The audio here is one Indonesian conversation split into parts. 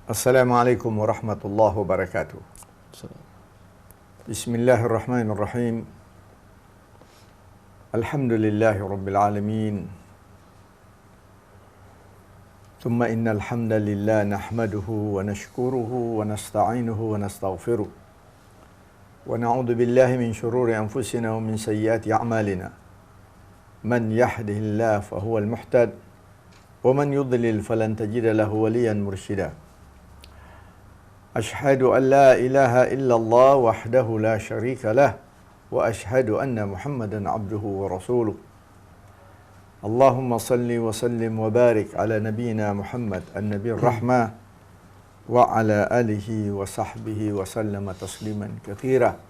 Assalamualaikum warahmatullahi wabarakatuh. Bismillahirrahmanirrahim. Alhamdulillahi rabbil alamin. Thumma innal hamdalillah nahmaduhu wa nashkuruhu wa nasta'inuhu wa nastaghfiruh. Wa na'udzu billahi min shururi anfusina wa min sayyiati a'malina. Man yahdihillahu fahuwal muhtad wa man yudlil falan tajida lahu waliyan mursyida. Ashhadu an la ilaha illallah wahdahu la syarika lah wa ashhadu anna Muhammadan abduhu wa rasuluh. Allahumma salli wa sallim wa barik ala nabiyyina Muhammad an-nabiyir rahmah wa ala alihi wa sahbihi wa sallama tasliman katsira.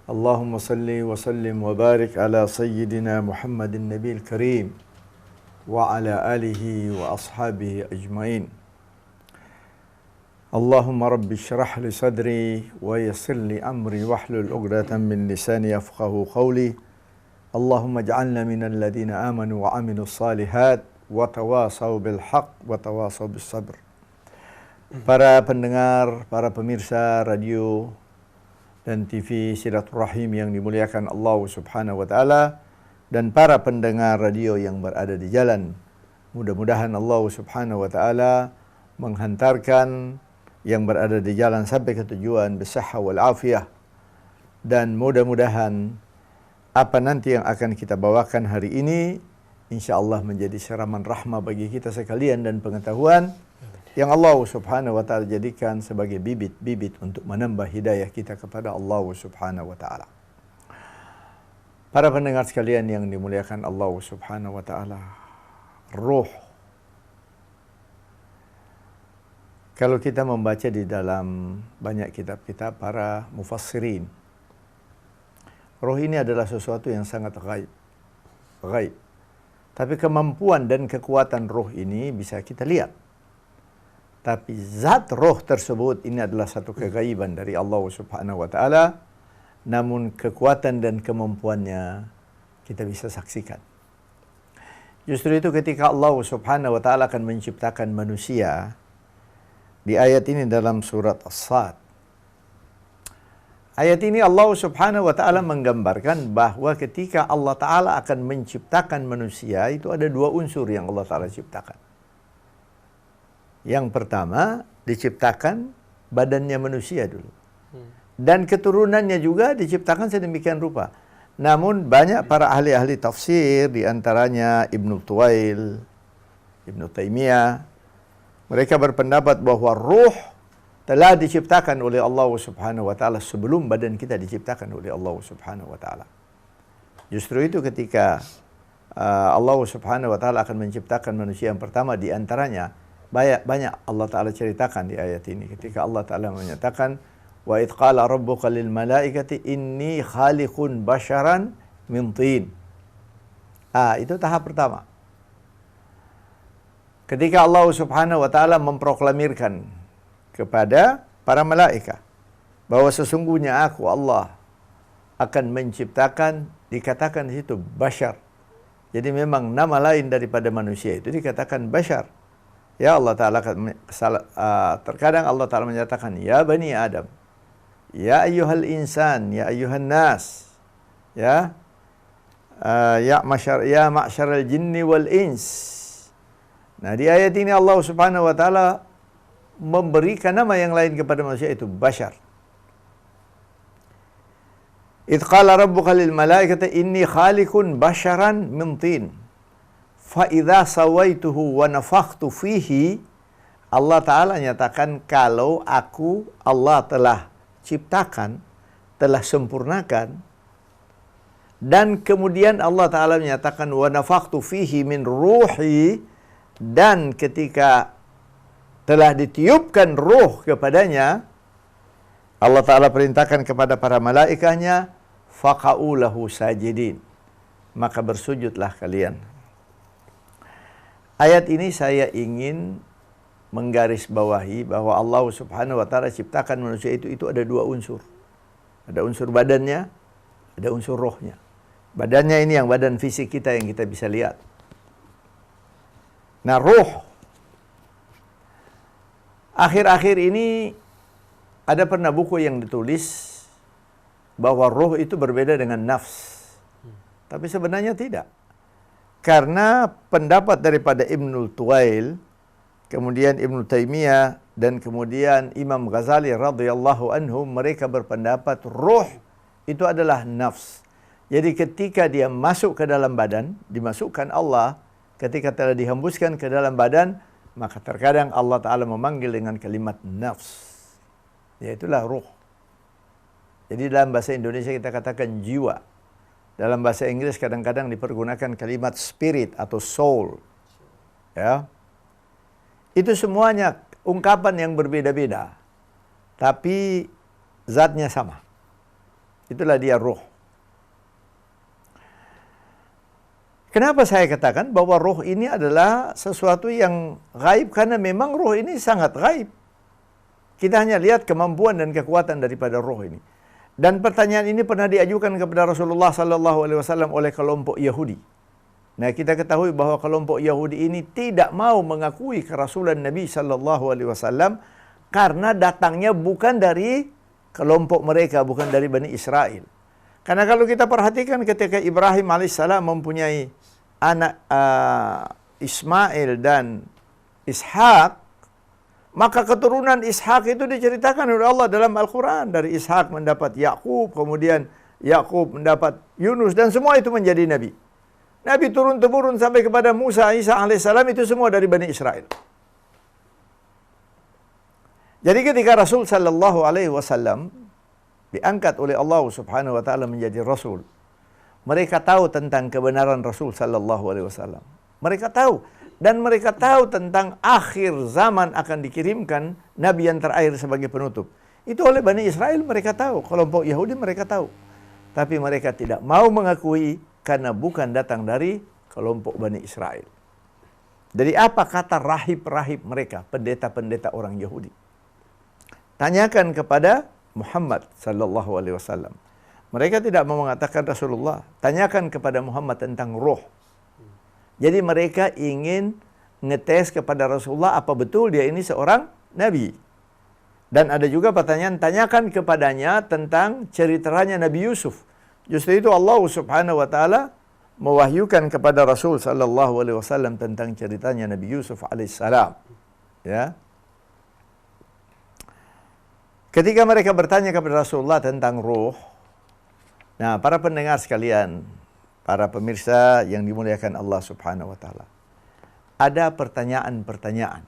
Allahumma salli wa sallim wa barik ala sayyidina Muhammadin nabiyil karim wa ala alihi wa ashabihi ajmain. Allahumma rabbi syrah li sadri wa yassir li amri wahlul 'uqdatam min lisani yafqahu qawli. Allahumma ij'alna minal ladzina amanu wa 'amilus shalihat wa tawasaw bil haqq wa tawasaw bis sabr. Para pendengar, para pemirsa radio dan TV Silaturahim yang dimuliakan Allah Subhanahu wa taala, dan para pendengar radio yang berada di jalan, mudah-mudahan Allah Subhanahu wa taala menghantarkan yang berada di jalan sampai ke tujuan bisahha wal afiyah, dan mudah-mudahan apa nanti yang akan kita bawakan hari ini insyaallah menjadi siraman rahmah bagi kita sekalian dan pengetahuan yang Allah Subhanahu wa taala jadikan sebagai bibit-bibit untuk menambah hidayah kita kepada Allah Subhanahu wa taala. Para pendengar sekalian yang dimuliakan Allah Subhanahu wa taala, ruh. Kalau kita membaca di dalam banyak kitab-kitab para mufassirin, roh ini adalah sesuatu yang sangat gaib. Gaib. Tapi kemampuan dan kekuatan roh ini bisa kita lihat. Tapi zat roh tersebut ini adalah satu kegaiban dari Allah Subhanahu wa taala, namun kekuatan dan kemampuannya kita bisa saksikan. Justru itu ketika Allah Subhanahu wa taala akan menciptakan manusia, di ayat ini dalam surat As-Sad, ayat ini Allah Subhanahu wa taala menggambarkan bahwa ketika Allah taala akan menciptakan manusia, itu ada dua unsur yang Allah taala ciptakan. Yang pertama, diciptakan badannya manusia dulu. Dan keturunannya juga diciptakan sedemikian rupa. Namun banyak para ahli-ahli tafsir, di antaranya Ibnu Tuwail, Ibnu Taimiyah, mereka berpendapat bahwa ruh telah diciptakan oleh Allah Subhanahu wa taala sebelum badan kita diciptakan oleh Allah Subhanahu wa taala. Justru itu ketika Allah Subhanahu wa taala akan menciptakan manusia yang pertama, di antaranya banyak Allah taala ceritakan di ayat ini ketika Allah taala menyatakan wa id qala rabbuka lil malaikati inni khaliqun basyaran min tin. Itu tahap pertama. Ketika Allah Subhanahu wa taala memproklamirkan kepada para malaikat bahwa sesungguhnya aku Allah akan menciptakan, dikatakan di situ basyar. Jadi memang nama lain daripada manusia itu dikatakan basyar. Ya Allah taala terkadang Allah taala menyatakan ya bani Adam, ya ayyuhal insan, ya ayyuhan nas, ya ma'syaral jinni wal ins. Nah, di ayat ini Allah Subhanahu wa taala memberikan nama yang lain kepada manusia, itu basyar. Idz qala rabbuka lil malaikati inni khaliqun basyaran min tin. Fa idza sawaituhu wa nafakhtu fihi, Allah taala nyatakan kalau aku Allah telah ciptakan, telah sempurnakan, dan kemudian Allah taala menyatakan wa nafakhtu fihi min ruhi, dan ketika telah ditiupkan ruh kepadanya, Allah taala perintahkan kepada para malaikatnya faqa'u lahu sajidin, maka bersujudlah kalian. Ayat ini saya ingin menggarisbawahi bahwa Allah Subhanahu wa taala ciptakan manusia itu ada dua unsur. Ada unsur badannya, ada unsur rohnya. Badannya ini yang badan fisik kita yang kita bisa lihat. Nah, ruh Akhir-akhir ini ada pernah buku yang ditulis bahwa ruh itu berbeda dengan nafs. Tapi sebenarnya tidak. Karena pendapat daripada Ibnul Tuwail, kemudian Ibnu Taimiyah, dan kemudian Imam Ghazali radhiyallahu anhu, mereka berpendapat ruh itu adalah nafs. Jadi ketika dia masuk ke dalam badan, dimasukkan Allah, ketika telah dihembuskan ke dalam badan, maka terkadang Allah Ta'ala memanggil dengan kalimat nafs. Yaitulah ruh. Jadi dalam bahasa Indonesia kita katakan jiwa. Dalam bahasa Inggris kadang-kadang dipergunakan kalimat spirit atau soul. Ya. Itu semuanya ungkapan yang berbeda-beda. Tapi zatnya sama. Itulah dia ruh. Kenapa saya katakan bahwa ruh ini adalah sesuatu yang gaib? Karena memang ruh ini sangat gaib. Kita hanya lihat kemampuan dan kekuatan daripada ruh ini. Dan pertanyaan ini pernah diajukan kepada Rasulullah SAW oleh kelompok Yahudi. Nah, kita ketahui bahwa kelompok Yahudi ini tidak mau mengakui kerasulan Nabi SAW karena datangnya bukan dari kelompok mereka, bukan dari Bani Israel. Karena kalau kita perhatikan ketika Ibrahim alaihissalam mempunyai anak Ismail dan Ishak, maka keturunan Ishak itu diceritakan oleh Allah dalam Al-Quran. Dari Ishak mendapat Yakub, kemudian Yakub mendapat Yunus, dan semua itu menjadi nabi. Nabi turun-temurun sampai kepada Musa, Isa alaihissalam, itu semua dari Bani Israel. Jadi ketika Rasul sallallahu alaihi wasallam diangkat oleh Allah Subhanahu wa taala menjadi rasul, mereka tahu tentang kebenaran Rasul sallallahu alaihi wasallam. Mereka tahu, dan mereka tahu tentang akhir zaman akan dikirimkan nabi yang terakhir sebagai penutup. Itu oleh Bani Israel mereka tahu, kelompok Yahudi mereka tahu. Tapi mereka tidak mau mengakui karena bukan datang dari kelompok Bani Israel. Jadi apa kata rahib-rahib mereka, pendeta-pendeta orang Yahudi? Tanyakan kepada Muhammad sallallahu alaihi wasallam. Mereka tidak mau mengatakan Rasulullah. Tanyakan kepada Muhammad tentang roh. Jadi mereka ingin ngetes kepada Rasulullah apa betul dia ini seorang nabi. Dan ada juga pertanyaan, tanyakan kepadanya tentang ceritanya Nabi Yusuf. Justru itu Allah Subhanahu wa taala mewahyukan kepada Rasul sallallahu alaihi wasallam tentang ceritanya Nabi Yusuf alaihissalam. Ya. Ketika mereka bertanya kepada Rasulullah tentang ruh, nah, para pendengar sekalian, para pemirsa yang dimuliakan Allah Subhanahu wa taala, ada pertanyaan-pertanyaan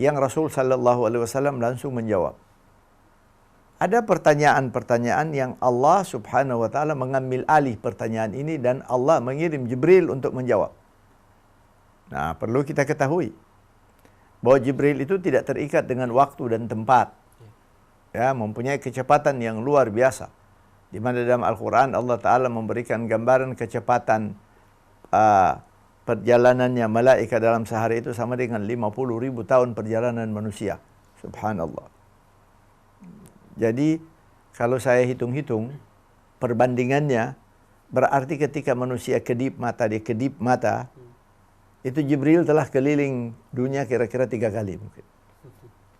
yang Rasul sallallahu alaihi wasallam langsung menjawab. Ada pertanyaan-pertanyaan yang Allah Subhanahu wa taala mengambil alih pertanyaan ini dan Allah mengirim Jibril untuk menjawab. Nah, perlu kita ketahui bahwa Jibril itu tidak terikat dengan waktu dan tempat. Ya, mempunyai kecepatan yang luar biasa. Di mana dalam Al-Quran Allah Ta'ala memberikan gambaran kecepatan perjalanannya malaikat dalam sehari itu sama dengan 50.000 tahun perjalanan manusia. Subhanallah. Jadi kalau saya hitung-hitung perbandingannya, berarti ketika manusia kedip mata, itu Jibril telah keliling dunia kira-kira 3 kali mungkin.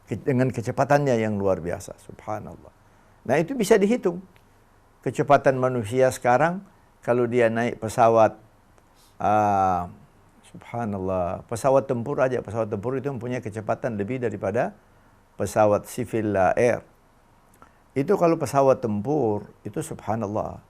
Dengan kecepatannya yang luar biasa. Subhanallah. Nah, itu bisa dihitung. Kecepatan manusia sekarang, kalau dia naik pesawat, subhanallah, pesawat tempur aja, pesawat tempur itu mempunyai kecepatan lebih daripada pesawat civil air. Itu kalau pesawat tempur, itu subhanallah,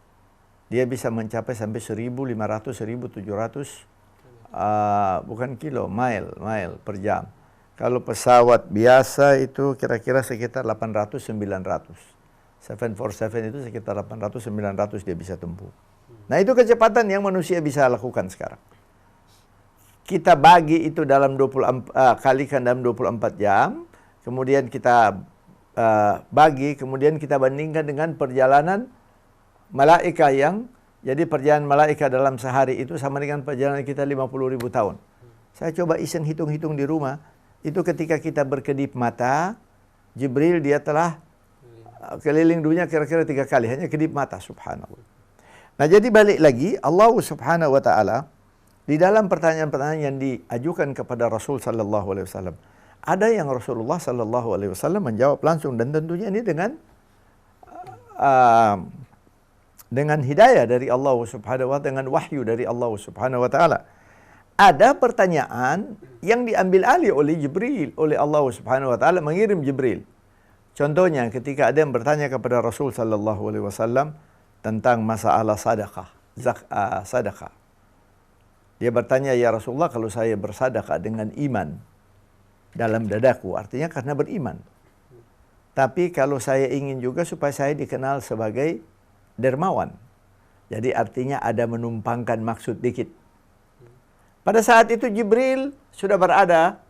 dia bisa mencapai sampai 1.500, 1.700, bukan kilo, mile per jam. Kalau pesawat biasa itu kira-kira sekitar 800-900. 747 itu sekitar 800-900 dia bisa tempuh. Nah, itu kecepatan yang manusia bisa lakukan sekarang. Kita bagi itu dalam kalikan dalam 24 jam, kemudian kita bagi, kemudian kita bandingkan dengan perjalanan malaikat jadi perjalanan malaikat dalam sehari itu sama dengan perjalanan kita 50.000 tahun. Saya coba iseng hitung-hitung di rumah, itu ketika kita berkedip mata, Jibril dia telah keliling dunia kira-kira 3 kali, hanya kedip mata, subhanallah. Nah, jadi balik lagi, Allah Subhanahu wa taala di dalam pertanyaan-pertanyaan yang diajukan kepada Rasul sallallahu alaihi wasallam, Ada yang Rasulullah Sallallahu Alaihi Wasallam menjawab langsung, dan tentunya ini dengan hidayah dari Allah Subhanahu wa Ta'ala, dengan wahyu dari Allah Subhanahu wa Ta'ala. Ada pertanyaan yang diambil alih oleh Jibril, oleh Allah Subhanahu wa Ta'ala mengirim Jibril. Contohnya ketika ada yang bertanya kepada Rasul Sallallahu Alaihi Wasallam tentang masalah sedekah. Dia bertanya, ya Rasulullah, kalau saya bersedekah dengan iman dalam dadaku, artinya karena beriman. Tapi kalau saya ingin juga supaya saya dikenal sebagai dermawan. Jadi artinya ada menumpangkan maksud dikit. Pada saat itu Jibril sudah berada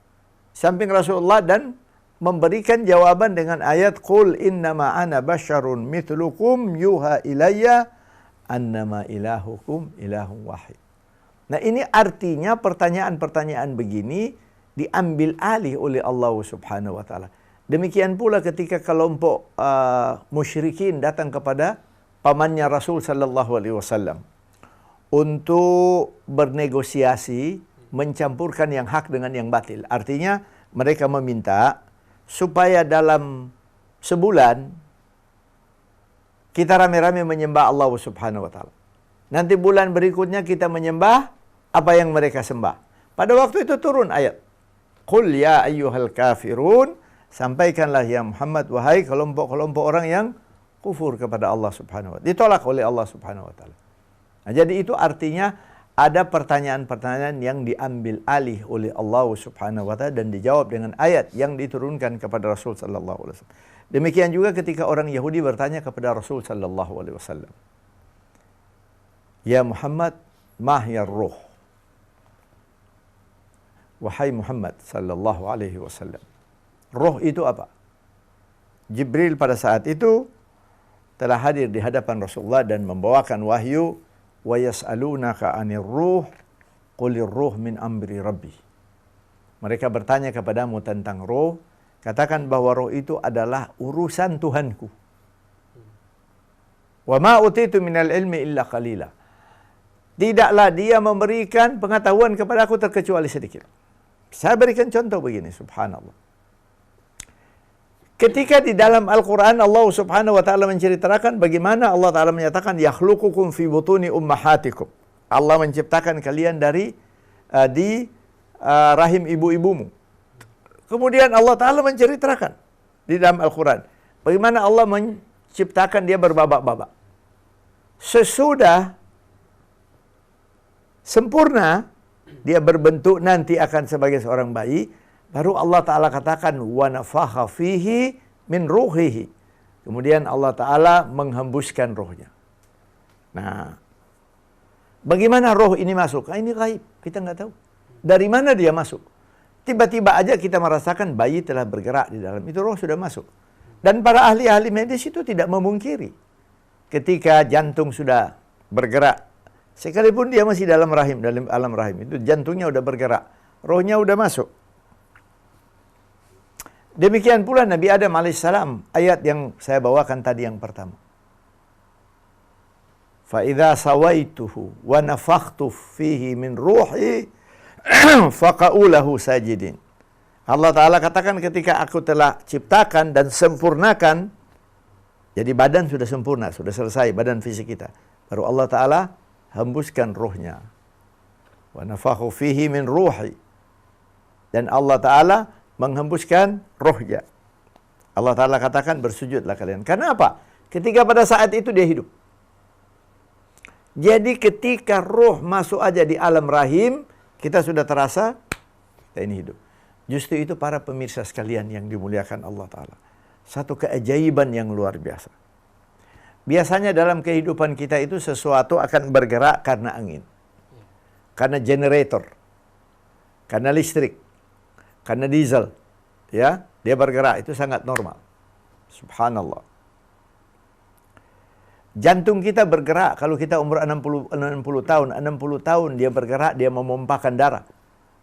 samping Rasulullah dan memberikan jawaban dengan ayat Qul innama ana basyarun mithlukum yuha ilayya annama ilahukum ilahun wahid. Nah, ini artinya pertanyaan-pertanyaan begini diambil alih oleh Allah Subhanahu wa Ta'ala. Demikian pula ketika kelompok musyrikin datang kepada pamannya Rasul Sallallahu Alaihi Wasallam untuk bernegosiasi, mencampurkan yang hak dengan yang batil. Artinya mereka meminta supaya dalam sebulan kita rame-rame menyembah Allah Subhanahu wa Ta'ala. Nanti bulan berikutnya kita menyembah apa yang mereka sembah. Pada waktu itu turun ayat Qul ya ayyuhal kafirun, sampaikanlah ya Muhammad, wahai kelompok-kelompok orang yang kufur kepada Allah Subhanahu wa Ta'ala. Ditolak oleh Allah Subhanahu wa Ta'ala. Nah, jadi itu artinya ada pertanyaan-pertanyaan yang diambil alih oleh Allah Subhanahu wa Ta'ala dan dijawab dengan ayat yang diturunkan kepada Rasul sallallahu alaihi wasallam. Demikian juga ketika orang Yahudi bertanya kepada Rasul sallallahu alaihi wasallam, "Ya Muhammad, ma hiya ruh?" Wahai Muhammad sallallahu alaihi wasallam, roh itu apa? Jibril pada saat itu telah hadir di hadapan Rasulullah dan membawakan wahyu, wa yas'alunaka 'anir ruh qulir ruh min amri rabbi. Mereka bertanya kepadamu tentang roh, katakan bahwa roh itu adalah urusan Tuhanku. Wa ma utitu minal ilmi illa qalila. Tidaklah dia memberikan pengetahuan kepada aku terkecuali sedikit. Saya berikan contoh begini, subhanallah. Ketika di dalam Al-Quran Allah Subhanahu wa Ta'ala menceritakan bagaimana Allah Ta'ala menyatakan yakhluqukum fi butuni ummahatikum. Allah menciptakan kalian dari rahim ibu-ibumu. Kemudian Allah Ta'ala menceritakan di dalam Al-Quran bagaimana Allah menciptakan dia berbabak-babak. Sesudah sempurna, dia berbentuk nanti akan sebagai seorang bayi, baru Allah Ta'ala katakan wa nafakha fihi min ruhihi. Kemudian Allah Ta'ala menghembuskan rohnya. Nah, bagaimana roh ini masuk? Ini gaib, kita nggak tahu. Dari mana dia masuk? Tiba-tiba aja kita merasakan bayi telah bergerak di dalam itu, roh sudah masuk. Dan para ahli-ahli medis itu tidak memungkiri. Ketika jantung sudah bergerak, sekalipun dia masih dalam alam rahim, itu jantungnya udah bergerak, rohnya udah masuk. Demikian pula Nabi Adam alaihissalam, ayat yang saya bawakan tadi yang pertama. Fa idza sawaituhu wa nafakhtu fihi min ruhi faqa'u lahu sajidin. Allah Ta'ala katakan ketika aku telah ciptakan dan sempurnakan, jadi badan sudah sempurna, sudah selesai badan fisik kita, baru Allah Ta'ala hembuskan rohnya. Wa nafakhu fihi min ruhi. Dan Allah Ta'ala menghembuskan rohnya. Allah Ta'ala katakan bersujudlah kalian. Karena apa? Ketika pada saat itu dia hidup. Jadi ketika roh masuk aja di alam rahim, kita sudah terasa kita ini hidup. Justru itu para pemirsa sekalian yang dimuliakan Allah Ta'ala. Satu keajaiban yang luar biasa. Biasanya dalam kehidupan kita itu sesuatu akan bergerak karena angin. Karena generator. Karena listrik. Karena diesel. Ya, dia bergerak, itu sangat normal. Subhanallah. Jantung kita bergerak kalau kita umur 60 tahun. 60 tahun dia bergerak, dia memompakan darah.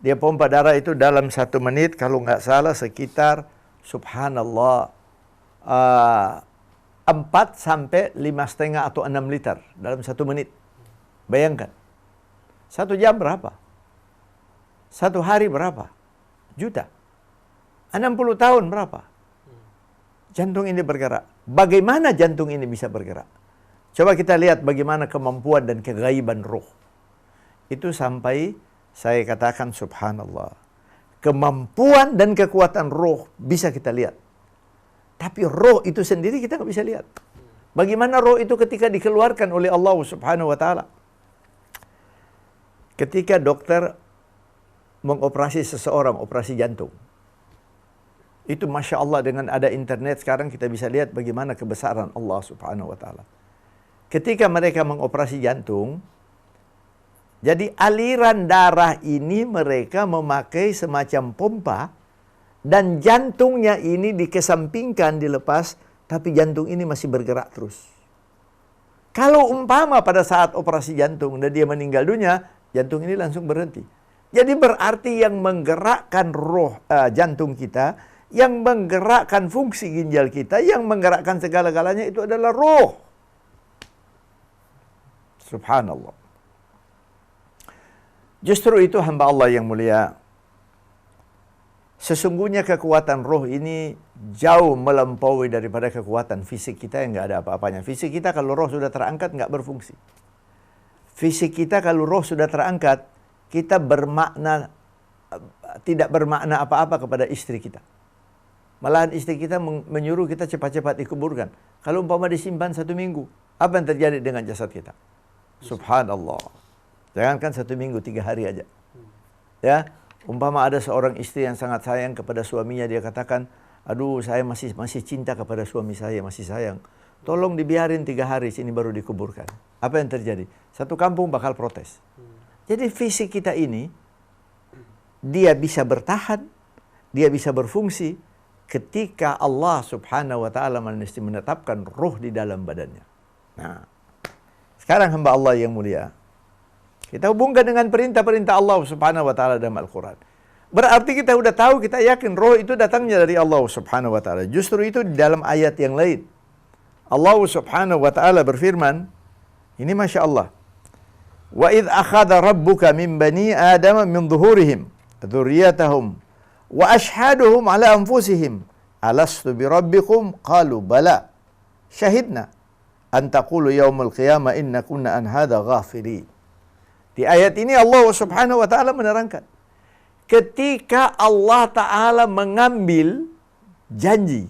Dia pompa darah itu dalam 1 menit, kalau nggak salah sekitar, subhanallah, 4 sampai 5,5 atau 6 liter dalam 1 menit. Bayangkan. 1 jam berapa? 1 hari berapa? Juta. 60 tahun berapa? Jantung ini bergerak. Bagaimana jantung ini bisa bergerak? Coba kita lihat bagaimana kemampuan dan kegaiban roh. Itu sampai saya katakan subhanallah. Kemampuan dan kekuatan roh bisa kita lihat. Tapi roh itu sendiri kita nggak bisa lihat. Bagaimana roh itu ketika dikeluarkan oleh Allah subhanahu wa ta'ala. Ketika dokter mengoperasi seseorang, operasi jantung. Itu Masya Allah dengan ada internet sekarang kita bisa lihat bagaimana kebesaran Allah subhanahu wa ta'ala. Ketika mereka mengoperasi jantung, jadi aliran darah ini mereka memakai semacam pompa dan jantungnya ini dikesampingkan, dilepas, tapi jantung ini masih bergerak terus. Kalau umpama pada saat operasi jantung dan dia meninggal dunia, jantung ini langsung berhenti. Jadi berarti yang menggerakkan jantung kita, yang menggerakkan fungsi ginjal kita, yang menggerakkan segala-galanya itu adalah roh. Subhanallah. Justru itu hamba Allah yang mulia. Sesungguhnya kekuatan roh ini jauh melampaui daripada kekuatan fisik kita yang nggak ada apa-apanya. Fisik kita kalau roh sudah terangkat nggak berfungsi. Fisik kita kalau roh sudah terangkat, kita tidak bermakna apa-apa kepada istri kita. Malahan istri kita menyuruh kita cepat-cepat dikuburkan. Kalau umpama disimpan 1 minggu, apa yang terjadi dengan jasad kita? Subhanallah. Jangankan 1 minggu, 3 hari aja. Ya, umpama ada seorang istri yang sangat sayang kepada suaminya, dia katakan, aduh saya masih cinta kepada suami saya, masih sayang. Tolong dibiarin 3 hari, sini baru dikuburkan. Apa yang terjadi? Satu kampung bakal protes. Jadi fisik kita ini, dia bisa bertahan, dia bisa berfungsi, ketika Allah subhanahu wa ta'ala menetapkan roh di dalam badannya. Nah, sekarang hamba Allah yang mulia, kita hubungkan dengan perintah-perintah Allah subhanahu wa ta'ala dalam Al-Quran. Berarti kita sudah tahu, kita yakin roh itu datangnya dari Allah subhanahu wa ta'ala. Justru itu di dalam ayat yang lain. Allah subhanahu wa ta'ala berfirman, ini Masya Allah. Wa idh akhadha rabbuka min bani Adam min zuhurihim dzurriyyatahum wa ashhaduhum ala anfusihim alastu bi rabbikum qalu bala syahidna an taqulu yaumul qiyamah inna kunna an hadza ghafilin. Di ayat ini Allah subhanahu wa ta'ala menerangkan, ketika Allah ta'ala mengambil janji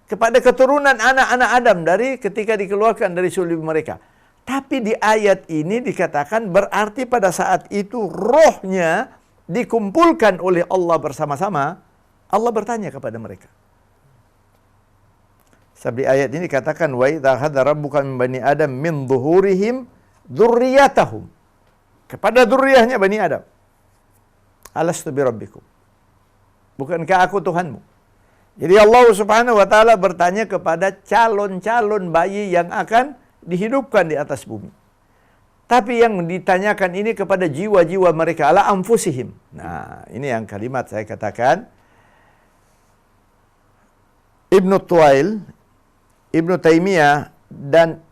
kepada keturunan anak-anak Adam dari ketika dikeluarkan dari sulbi mereka. Tapi di ayat ini dikatakan berarti pada saat itu rohnya dikumpulkan oleh Allah bersama-sama. Allah bertanya kepada mereka. Sebab di ayat ini dikatakan wa idza hadza rabbuka min bani Adam min zuhurihim dzurriyyatahum. Kepada dzurriyyahnya Bani Adam. Alastu bi rabbikum. Bukankah aku Tuhanmu? Jadi Allah subhanahu wa ta'ala bertanya kepada calon-calon bayi yang akan dihidupkan di atas bumi. Tapi yang ditanyakan ini kepada jiwa-jiwa mereka, ala anfusihim. Nah, ini yang kalimat saya katakan. Ibnu Tuail, Ibnu Taimiyah, dan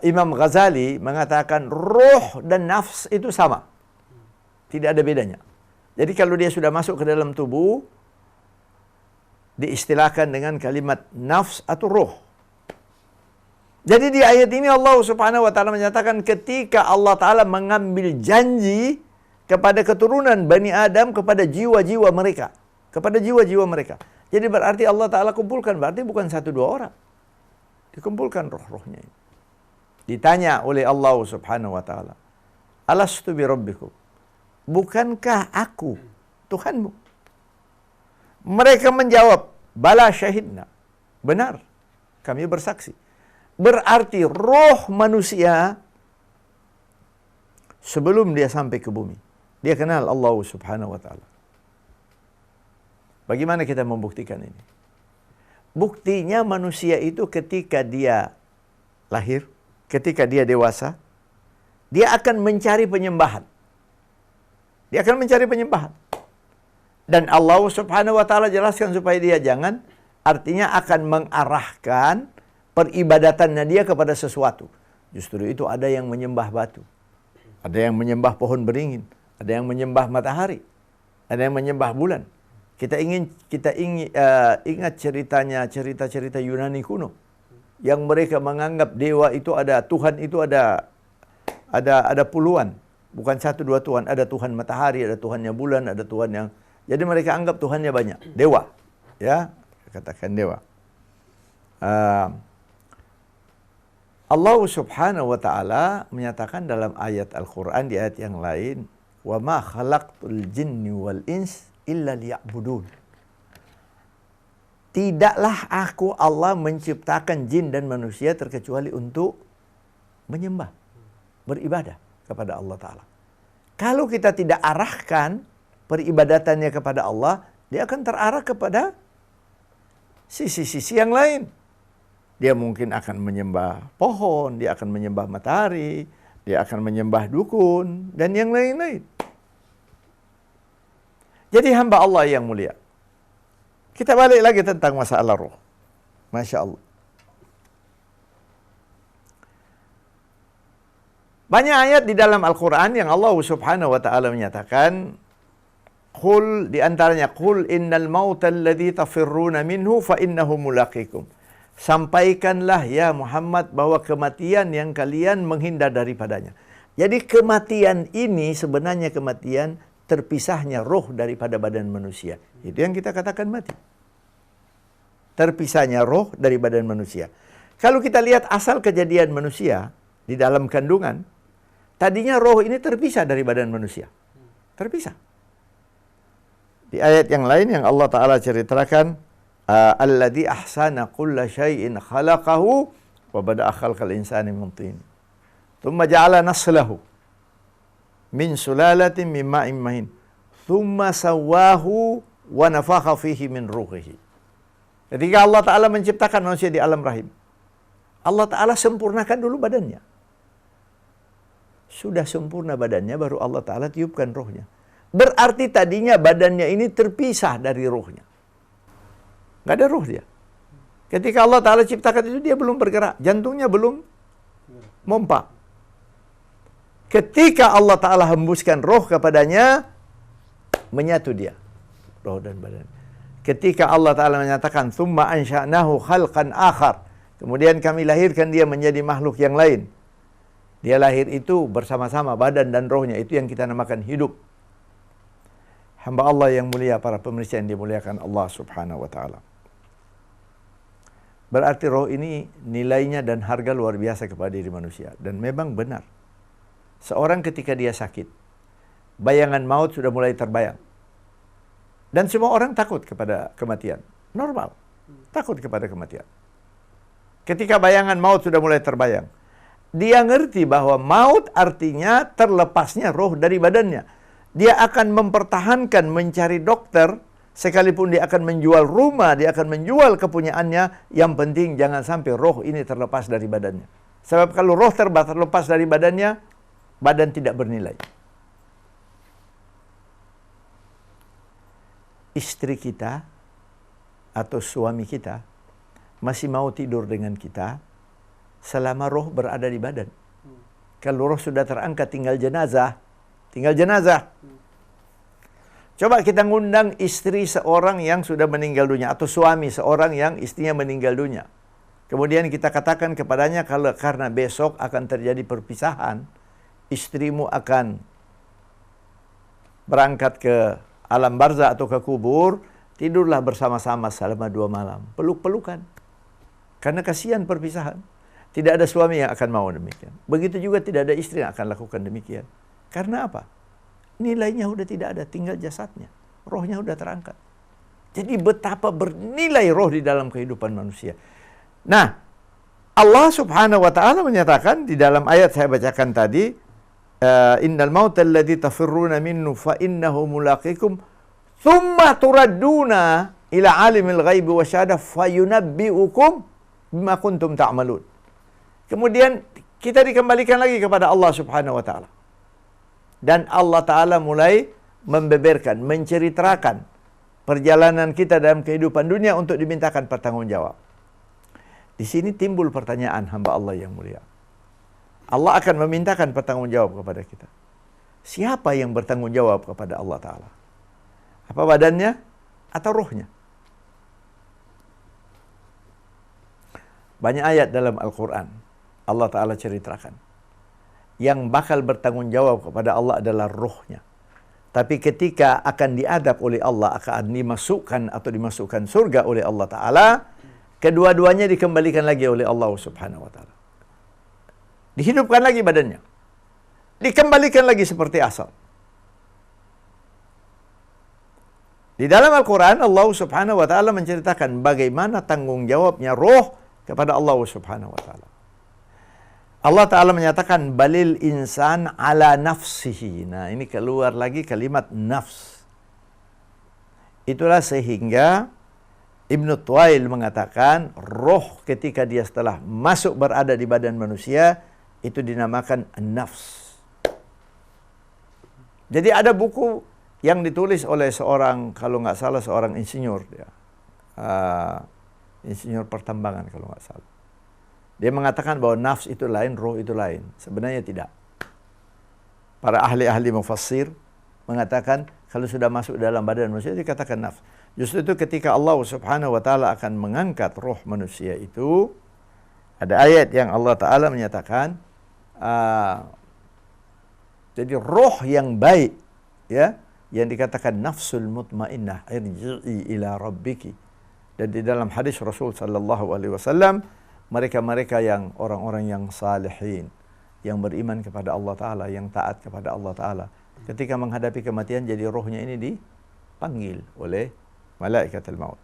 Imam Ghazali mengatakan roh dan nafs itu sama. Tidak ada bedanya. Jadi kalau dia sudah masuk ke dalam tubuh, diistilahkan dengan kalimat nafs atau roh. Jadi di ayat ini Allah subhanahu wa ta'ala menyatakan ketika Allah ta'ala mengambil janji kepada keturunan Bani Adam, kepada jiwa-jiwa mereka. Kepada jiwa-jiwa mereka. Jadi berarti Allah ta'ala kumpulkan, berarti bukan 1-2 orang. Dikumpulkan roh-rohnya ini. Ditanya oleh Allah subhanahu wa ta'ala, alastu bi rabbikum, bukankah aku Tuhanmu? Mereka menjawab, bala syahidna. Benar, kami bersaksi. Berarti roh manusia sebelum dia sampai ke bumi, dia kenal Allah subhanahu wa ta'ala. Bagaimana kita membuktikan ini? Buktinya manusia itu ketika dia lahir, ketika dia dewasa, dia akan mencari penyembahan. Dia akan mencari penyembahan. Dan Allah subhanahu wa ta'ala jelaskan supaya dia jangan, artinya akan mengarahkan peribadatannya dia kepada sesuatu. Justru itu ada yang menyembah batu. Ada yang menyembah pohon beringin. Ada yang menyembah matahari. Ada yang menyembah bulan. Ingat cerita-cerita Yunani kuno yang mereka menganggap dewa itu ada, Tuhan itu ada puluhan, bukan satu dua Tuhan. Ada Tuhan matahari, ada Tuhannya bulan, ada Tuhan yang, jadi mereka anggap Tuhannya banyak, dewa, ya, katakan dewa. Allah Subhanahu wa taala menyatakan dalam ayat Al-Qur'an, di ayat yang lain, "Wa ma khalaqtul jinni wal ins illa liya'budun." Tidaklah aku Allah menciptakan jin dan manusia terkecuali untuk menyembah, beribadah kepada Allah Ta'ala. Kalau kita tidak arahkan peribadatannya kepada Allah, dia akan terarah kepada sisi-sisi yang lain. Dia mungkin akan menyembah pohon, dia akan menyembah matahari, dia akan menyembah dukun, dan yang lain-lain. Jadi hamba Allah yang mulia. Kita balik lagi tentang masalah roh. Masya Allah. Banyak ayat di dalam Al-Quran yang Allah Subhanahu wa ta'ala menyatakan, Qul, di antaranya, Qul innal mauta alladhi tafirruna minhu fa innahu mulaqikum. Sampaikanlah ya Muhammad bahwa kematian yang kalian menghindar daripadanya. Jadi kematian ini sebenarnya kematian terpisahnya roh daripada badan manusia. Itu yang kita katakan mati. Terpisahnya roh dari badan manusia. Kalau kita lihat asal kejadian manusia di dalam kandungan, tadinya roh ini terpisah dari badan manusia. Terpisah. Di ayat yang lain yang Allah Ta'ala ceritakan, alladzi ahsana kulla syai'in khalaqahu wa bada'a khalqal insani min tin. Thumma ja'ala naslahu min sulalatin min ma'in mahin. Thumma sawwahu wa nafakha fihi min ruhihi. Ketika Allah Ta'ala menciptakan manusia di alam rahim, Allah Ta'ala sempurnakan dulu badannya. Sudah sempurna badannya, baru Allah Ta'ala tiupkan rohnya. Berarti tadinya badannya ini terpisah dari rohnya. Nggak ada roh dia. Ketika Allah Ta'ala ciptakan itu, dia belum bergerak. Jantungnya belum mompa. Ketika Allah Ta'ala hembuskan roh kepadanya, menyatu dia, roh dan badan. Ketika Allah Ta'ala menyatakan, Thumma ansha'nahu khalqan akhar. Kemudian kami lahirkan dia menjadi makhluk yang lain. Dia lahir itu bersama-sama badan dan rohnya. Itu yang kita namakan hidup. Hamba Allah yang mulia, para pemirsa yang dimuliakan Allah Subhanahu wa ta'ala. Berarti roh ini nilainya dan harga luar biasa kepada diri manusia. Dan memang benar. Seorang ketika dia sakit, bayangan maut sudah mulai terbayang. Dan semua orang takut kepada kematian. Normal. Takut kepada kematian. Ketika bayangan maut sudah mulai terbayang, dia ngerti bahwa maut artinya terlepasnya roh dari badannya. Dia akan mempertahankan mencari dokter, sekalipun dia akan menjual rumah, dia akan menjual kepunyaannya, yang penting jangan sampai roh ini terlepas dari badannya. Sebab kalau roh terlepas dari badannya, badan tidak bernilai. Istri kita atau suami kita masih mau tidur dengan kita selama roh berada di badan. Kalau roh sudah terangkat, tinggal jenazah. Coba kita ngundang istri seorang yang sudah meninggal dunia, atau suami seorang yang istrinya meninggal dunia. Kemudian kita katakan kepadanya, kalau karena besok akan terjadi perpisahan, istrimu akan berangkat ke alam barzah atau ke kubur, tidurlah bersama-sama selama 2 malam. Peluk-pelukan. Karena kasihan perpisahan. Tidak ada suami yang akan mau demikian. Begitu juga tidak ada istri yang akan lakukan demikian. Karena apa? Nilainya sudah tidak ada, tinggal jasadnya. Rohnya sudah terangkat. Jadi betapa bernilai roh di dalam kehidupan manusia. Nah, Allah Subhanahu wa ta'ala menyatakan di dalam ayat saya bacakan tadi, innal mauta alladhi tafirruna minhu fa innahu mulaqikum thumma turadduna ila alimil ghaibi wasyahadah fayunabbi'ukum bima kuntum ta'malun. Kemudian kita dikembalikan lagi kepada Allah Subhanahu wa ta'ala. Dan Allah Ta'ala mulai membeberkan, menceritakan perjalanan kita dalam kehidupan dunia untuk dimintakan pertanggungjawab. Di sini timbul pertanyaan hamba Allah yang mulia. Allah akan memintakan pertanggungjawab kepada kita. Siapa yang bertanggung jawab kepada Allah Ta'ala? Apa badannya? atau rohnya? Banyak ayat dalam Al-Quran Allah Ta'ala ceritakan yang bakal bertanggung jawab kepada Allah adalah rohnya. Tapi ketika akan diadab oleh Allah, akan dimasukkan surga oleh Allah Ta'ala, kedua-duanya dikembalikan lagi oleh Allah Subhanahu Wa Ta'ala. Dihidupkan lagi badannya, dikembalikan lagi seperti asal. Di dalam Al-Quran Allah Subhanahu Wa Ta'ala menceritakan bagaimana tanggung jawabnya roh kepada Allah Subhanahu Wa Ta'ala. Allah Ta'ala menyatakan balil insan ala nafsihi. Nah, ini keluar lagi kalimat nafs. Itulah sehingga Ibnu Tuwail mengatakan roh ketika dia setelah masuk berada di badan manusia itu dinamakan nafs. Jadi ada buku yang ditulis oleh seorang, kalau nggak salah seorang insinyur, ya. Insinyur pertambangan kalau nggak salah. Dia mengatakan bahwa nafs itu lain, roh itu lain. Sebenarnya tidak. Para ahli-ahli mufassir mengatakan kalau sudah masuk dalam badan manusia dikatakan nafs. Justru itu ketika Allah Subhanahu Wa Ta'ala akan mengangkat roh manusia itu, ada ayat yang Allah Ta'ala menyatakan, jadi roh yang baik, ya, yang dikatakan nafsul mutmainnah, irji'i ila rabbiki. Dan di dalam hadis Rasul sallallahu alaihi wasallam, mereka-mereka yang orang-orang yang salihin, yang beriman kepada Allah Ta'ala, yang taat kepada Allah Ta'ala, ketika menghadapi kematian, jadi rohnya ini dipanggil oleh malaikat al-maut.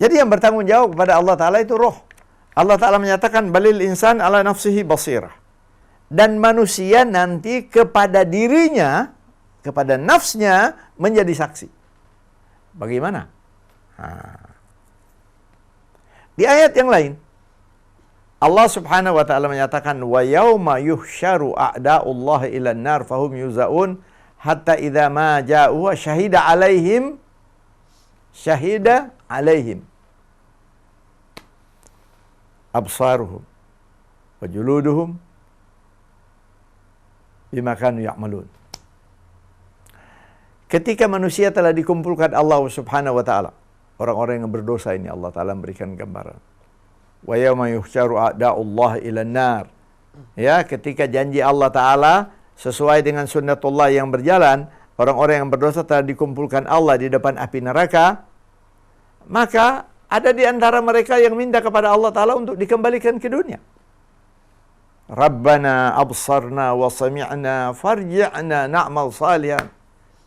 Jadi yang bertanggung jawab kepada Allah Ta'ala itu roh. Allah Ta'ala menyatakan balil insan ala nafsihi basirah. Dan manusia nanti kepada dirinya, kepada nafsnya menjadi saksi. Bagaimana? Di ayat yang lain Allah Subhanahu Wa Ta'ala menyatakan wa yauma yuhsyaru a'da'ullahi ilan nar fahum yuzaun hatta idza ma ja'u syahida alaihim absaruhum wa juluduhum bima kanu ya'malun. Ketika manusia telah dikumpulkan Allah Subhanahu Wa Ta'ala, orang-orang yang berdosa ini Allah Ta'ala memberikan gambaran. Wa yawma yuhsyaru a'da'ullahi ilan nar. Ya, ketika janji Allah Ta'ala sesuai dengan sunnatullah yang berjalan, orang-orang yang berdosa telah dikumpulkan Allah di depan api neraka, maka ada di antara mereka yang minta kepada Allah Ta'ala untuk dikembalikan ke dunia. Rabbana absarna wa sami'na farji'na na'mal salihan.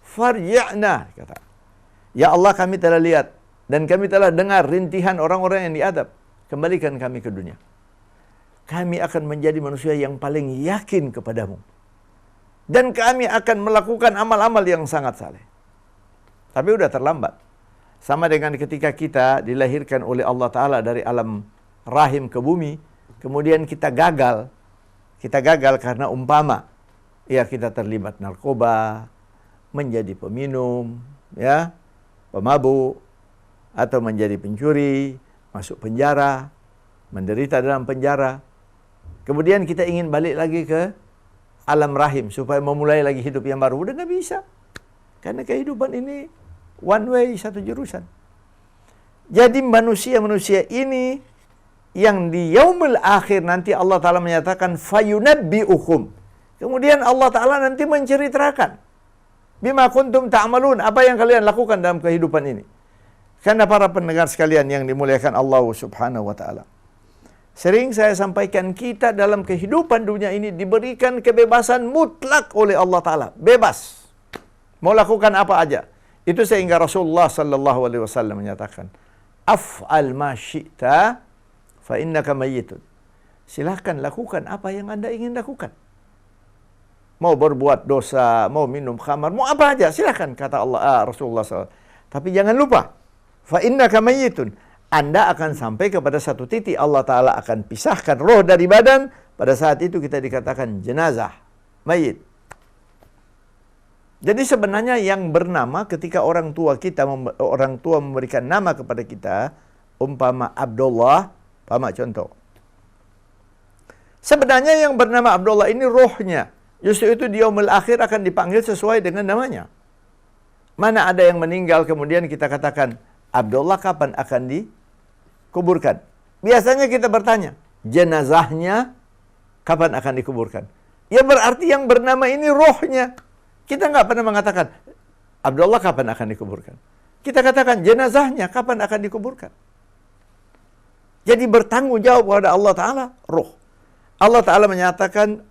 Farji'na, kata. Ya Allah, kami telah lihat dan kami telah dengar rintihan orang-orang yang diadab. Kembalikan kami ke dunia. Kami akan menjadi manusia yang paling yakin kepadamu. Dan kami akan melakukan amal-amal yang sangat saleh. Tapi udah terlambat. Sama dengan ketika kita dilahirkan oleh Allah Ta'ala dari alam rahim ke bumi, kemudian kita gagal. Kita gagal karena umpama, ya, kita terlibat narkoba, menjadi peminum, ya, pemabuk, atau menjadi pencuri, masuk penjara, menderita dalam penjara. Kemudian kita ingin balik lagi ke alam rahim supaya memulai lagi hidup yang baru. Udah nggak bisa. Karena kehidupan ini one way, satu jurusan. Jadi manusia-manusia ini yang di yaumul akhir nanti Allah Ta'ala menyatakan fayunabbi'ukum. Kemudian Allah Ta'ala nanti menceritakan bima kuntum ta'malun, apa yang kalian lakukan dalam kehidupan ini. Karena para pendengar sekalian yang dimuliakan Allah Subhanahu Wa Ta'ala, sering saya sampaikan, kita dalam kehidupan dunia ini diberikan kebebasan mutlak oleh Allah Ta'ala. Bebas. Mau lakukan apa aja. Itu sehingga Rasulullah Sallallahu Alaihi Wasallam menyatakan, af'al ma syi'ta fa innaka mayyitun. Silahkan lakukan apa yang Anda ingin lakukan. Mau berbuat dosa, mau minum khamar, mau apa aja, silahkan, kata Rasulullah SAW. Tapi jangan lupa, fa innaka mayyitun. Anda akan sampai kepada satu titik, Allah Ta'ala akan pisahkan roh dari badan. Pada saat itu kita dikatakan jenazah, mayit. Jadi sebenarnya yang bernama ketika orang tua memberikan nama kepada kita, umpama Abdullah, umpama contoh. Sebenarnya yang bernama Abdullah ini rohnya. Justru itu di yaumul akhir akan dipanggil sesuai dengan namanya. Mana ada yang meninggal kemudian kita katakan, Abdullah kapan akan dikuburkan? Biasanya kita bertanya, jenazahnya kapan akan dikuburkan? Ya berarti yang bernama ini rohnya. Kita nggak pernah mengatakan, Abdullah kapan akan dikuburkan? Kita katakan, jenazahnya kapan akan dikuburkan? Jadi bertanggung jawab kepada Allah Ta'ala, roh. Allah Ta'ala menyatakan,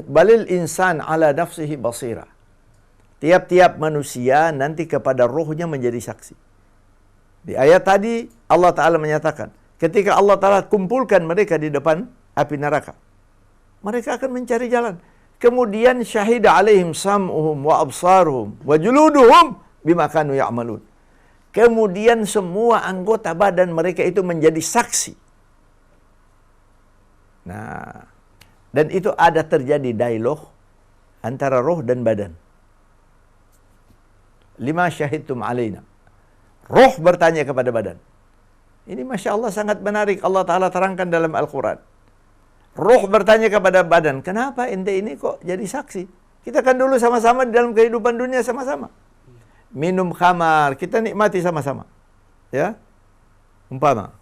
balil insan ala nafsihi basira. Tiap-tiap manusia nanti kepada rohnya menjadi saksi. Di ayat tadi, Allah Ta'ala menyatakan, ketika Allah Ta'ala kumpulkan mereka di depan api neraka, mereka akan mencari jalan. Kemudian syahida alaihim sam'uhum wa absaruhum wa juluduhum bima kanu ya'malun. Kemudian semua anggota badan mereka itu menjadi saksi. Nah, dan itu ada terjadi dialog antara roh dan badan. Lima syahidtum alaina. Roh bertanya kepada badan. Ini Masya Allah sangat menarik. Allah Ta'ala terangkan dalam Al-Quran. Roh bertanya kepada badan, kenapa ente ini kok jadi saksi? Kita kan dulu sama-sama di dalam kehidupan dunia sama-sama. Minum khamar, kita nikmati sama-sama. Ya, umpama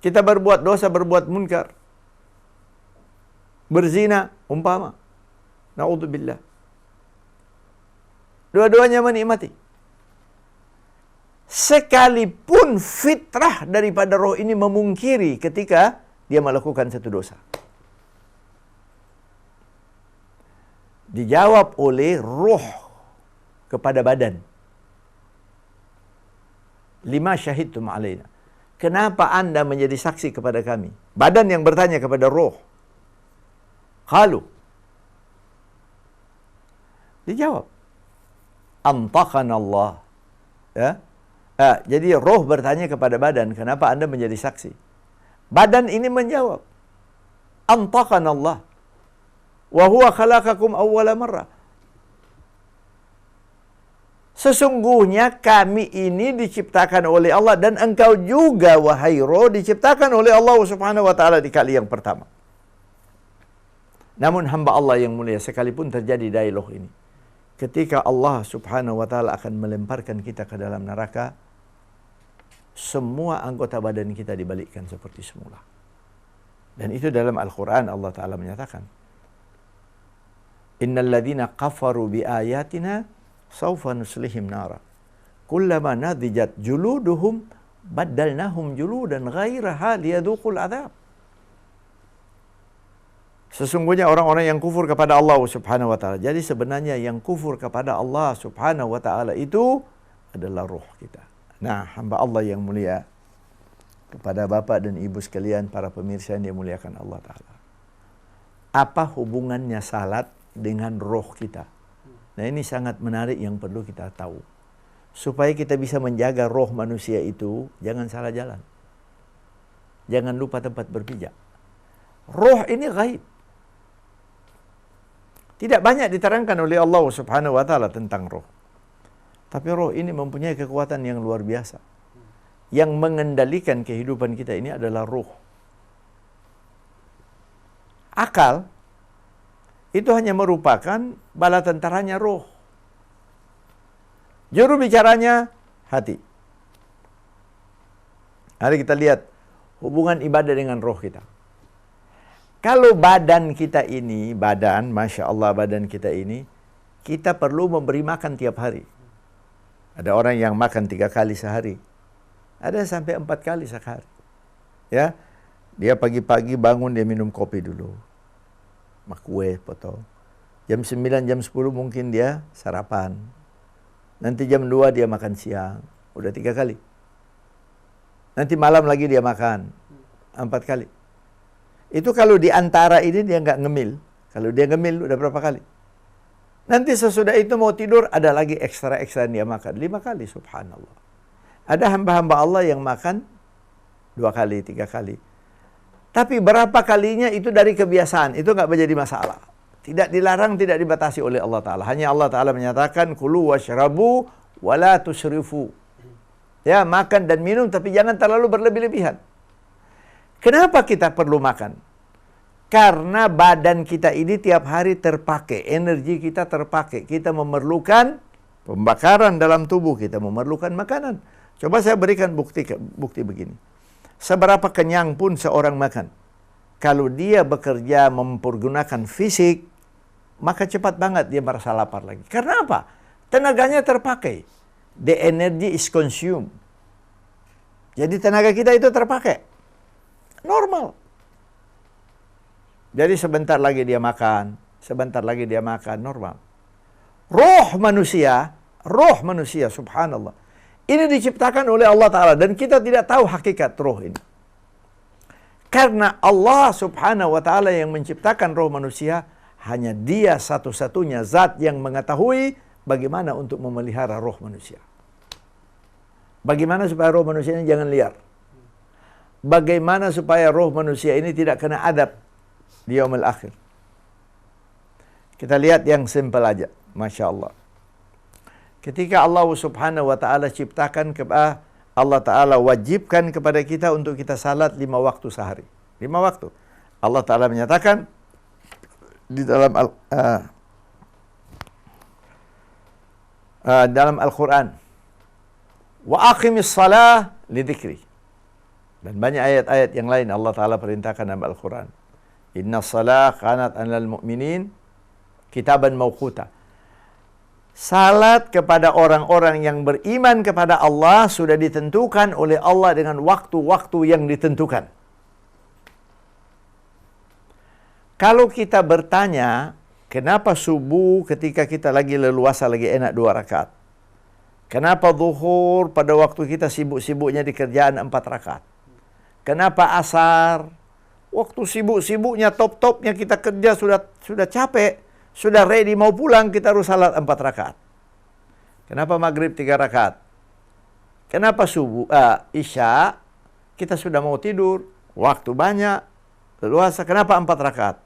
kita berbuat dosa, berbuat munkar, berzina, umpama, na'udzubillah. Dua-duanya menikmati. Sekalipun fitrah daripada roh ini memungkiri ketika dia melakukan satu dosa. Dijawab oleh roh kepada badan. Lima syahidtum alaina. Kenapa anda menjadi saksi kepada kami? Badan yang bertanya kepada roh. Qalu. Dijawab. Antaqana Allah. Ya. Jadi roh bertanya kepada badan, kenapa anda menjadi saksi? Badan ini menjawab. Antaqana Allah. Wa huwa khalaqakum awwala marrah. Sesungguhnya kami ini diciptakan oleh Allah dan engkau juga wahai roh diciptakan oleh Allah Subhanahu wa taala di kali yang pertama. Namun hamba Allah yang mulia, sekalipun terjadi dialog ini, ketika Allah Subhanahu wa taala akan melemparkan kita ke dalam neraka, semua anggota badan kita dibalikkan seperti semula. Dan itu dalam Al-Quran Allah Ta'ala menyatakan, Innal ladzina kafaru bi ayatina sawfa nuslihim nara. Kullama nadijat juluduhum baddalnahum juludan ghairaha liyadhuqul adzab. Sesungguhnya orang-orang yang kufur kepada Allah Subhanahu wa taala. Jadi sebenarnya yang kufur kepada Allah Subhanahu wa taala itu adalah roh kita. Nah, hamba Allah yang mulia, kepada Bapak dan Ibu sekalian, para pemirsa yang dimuliakan Allah Ta'ala. Apa hubungannya salat dengan roh kita? Nah, ini sangat menarik yang perlu kita tahu. Supaya kita bisa menjaga roh manusia itu, jangan salah jalan. Jangan lupa tempat berpijak. Roh ini gaib. Tidak banyak diterangkan oleh Allah Subhanahu wa taala tentang roh. Tapi roh ini mempunyai kekuatan yang luar biasa. Yang mengendalikan kehidupan kita ini adalah roh. Akal itu hanya merupakan bala tentaranya roh. Juru bicaranya hati. Mari kita lihat hubungan ibadah dengan roh kita. Kalau badan kita ini, Masya Allah badan kita ini, kita perlu memberi makan tiap hari. Ada orang yang makan 3 kali sehari. Ada sampai 4 kali sehari. Ya, dia pagi-pagi bangun dia minum kopi dulu. Kue potong. Jam 9, jam 10 mungkin dia sarapan. Nanti jam 2 dia makan siang. Udah 3 kali. Nanti malam lagi dia makan. 4 kali. Itu kalau di antara ini dia nggak ngemil. Kalau dia ngemil udah berapa kali? Nanti sesudah itu mau tidur ada lagi ekstra-ekstra yang dia makan. 5 kali, subhanallah. Ada hamba-hamba Allah yang makan 2 kali, 3 kali. Tapi berapa kalinya itu dari kebiasaan. Itu nggak menjadi masalah. Tidak dilarang, tidak dibatasi oleh Allah Ta'ala. Hanya Allah Ta'ala menyatakan, Kulu washrabu wala tusrifu. Ya, makan dan minum tapi jangan terlalu berlebih-lebihan. Kenapa kita perlu makan? Karena badan kita ini tiap hari terpakai, energi kita terpakai. Kita memerlukan Pembakaran dalam tubuh kita memerlukan makanan. Coba saya berikan bukti begini. Seberapa kenyang pun seorang makan, kalau dia bekerja mempergunakan fisik, maka cepat banget dia merasa lapar lagi. Karena apa? Tenaganya terpakai. The energy is consumed. Jadi tenaga kita itu terpakai. Normal. Jadi sebentar lagi dia makan, normal. Roh manusia, subhanallah. Ini diciptakan oleh Allah Ta'ala dan kita tidak tahu hakikat roh ini. Karena Allah Subhanahu wa Ta'ala yang menciptakan roh manusia, hanya Dia satu-satunya zat yang mengetahui bagaimana untuk memelihara roh manusia. Bagaimana supaya roh manusia ini jangan liar. Bagaimana supaya roh manusia ini tidak kena adab di yaumil akhir. Kita lihat yang simpel aja, Masya Allah. Ketika Allah Subhanahu wa Ta'ala ciptakan, Allah Ta'ala wajibkan kepada kita untuk kita salat 5 waktu sehari. 5 waktu. Allah Ta'ala menyatakan di dalam Al-Quran, wa aqimis salah li dzikri. Dan banyak ayat-ayat yang lain Allah Ta'ala perintahkan dalam Al-Quran. Inna salah kanat alal mu'minin kitaban mawquta. Salat kepada orang-orang yang beriman kepada Allah sudah ditentukan oleh Allah dengan waktu-waktu yang ditentukan. Kalau kita bertanya, kenapa subuh ketika kita lagi leluasa, lagi enak 2 rakaat? Kenapa zuhur pada waktu kita sibuk-sibuknya di kerjaan 4 rakaat? Kenapa asar? Waktu sibuk-sibuknya, top-topnya kita kerja sudah capek. Sudah ready mau pulang, kita harus salat 4 rakaat. Kenapa maghrib 3 rakaat? Kenapa isya, kita sudah mau tidur, waktu banyak, leluasa, kenapa 4 rakaat?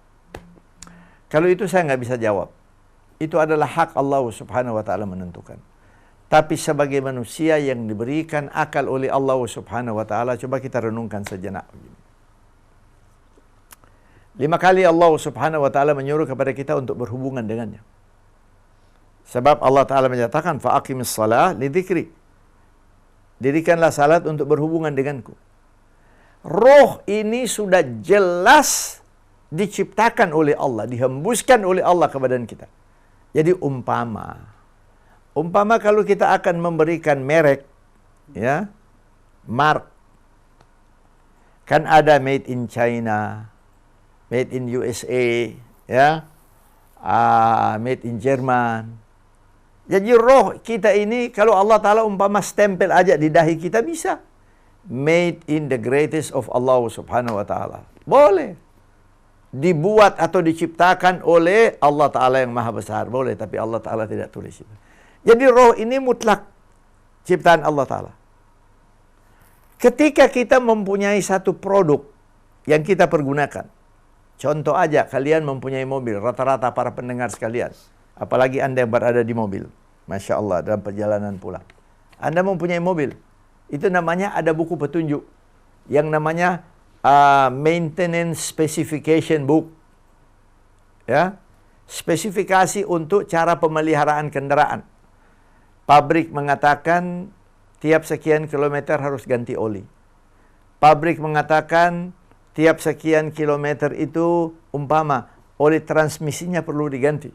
Kalau itu saya nggak bisa jawab. Itu adalah hak Allah Subhanahu wa Ta'ala menentukan. Tapi sebagai manusia yang diberikan akal oleh Allah Subhanahu wa Ta'ala, coba kita renungkan sejenak. 5 kali Allah Subhanahu wa Ta'ala menyuruh kepada kita untuk berhubungan dengannya. Sebab Allah Ta'ala menyatakan, fa'aqimis salah li dzikri. Dirikanlah salat untuk berhubungan denganku. Roh ini sudah jelas diciptakan oleh Allah, dihembuskan oleh Allah ke badan kita. Jadi umpama kalau kita akan memberikan merek, ya, mark, kan ada made in China, made in USA, ya, made in Jerman. Jadi roh kita ini, kalau Allah Ta'ala umpama stempel aja di dahi kita, bisa. Made in the greatest of Allah Subhanahu wa Ta'ala. Boleh. Dibuat atau diciptakan oleh Allah Ta'ala yang maha besar. Boleh, tapi Allah Ta'ala tidak tulis itu. Jadi roh ini mutlak ciptaan Allah Ta'ala. Ketika kita mempunyai satu produk yang kita pergunakan, contoh aja, kalian mempunyai mobil, rata-rata para pendengar sekalian, apalagi Anda yang berada di mobil, Masya Allah, dalam perjalanan pulang. Anda mempunyai mobil, itu namanya ada buku petunjuk, yang namanya Maintenance Specification Book. Ya, spesifikasi untuk cara pemeliharaan kendaraan. Pabrik mengatakan tiap sekian kilometer harus ganti oli. Pabrik mengatakan tiap sekian kilometer itu umpama oli transmisinya perlu diganti.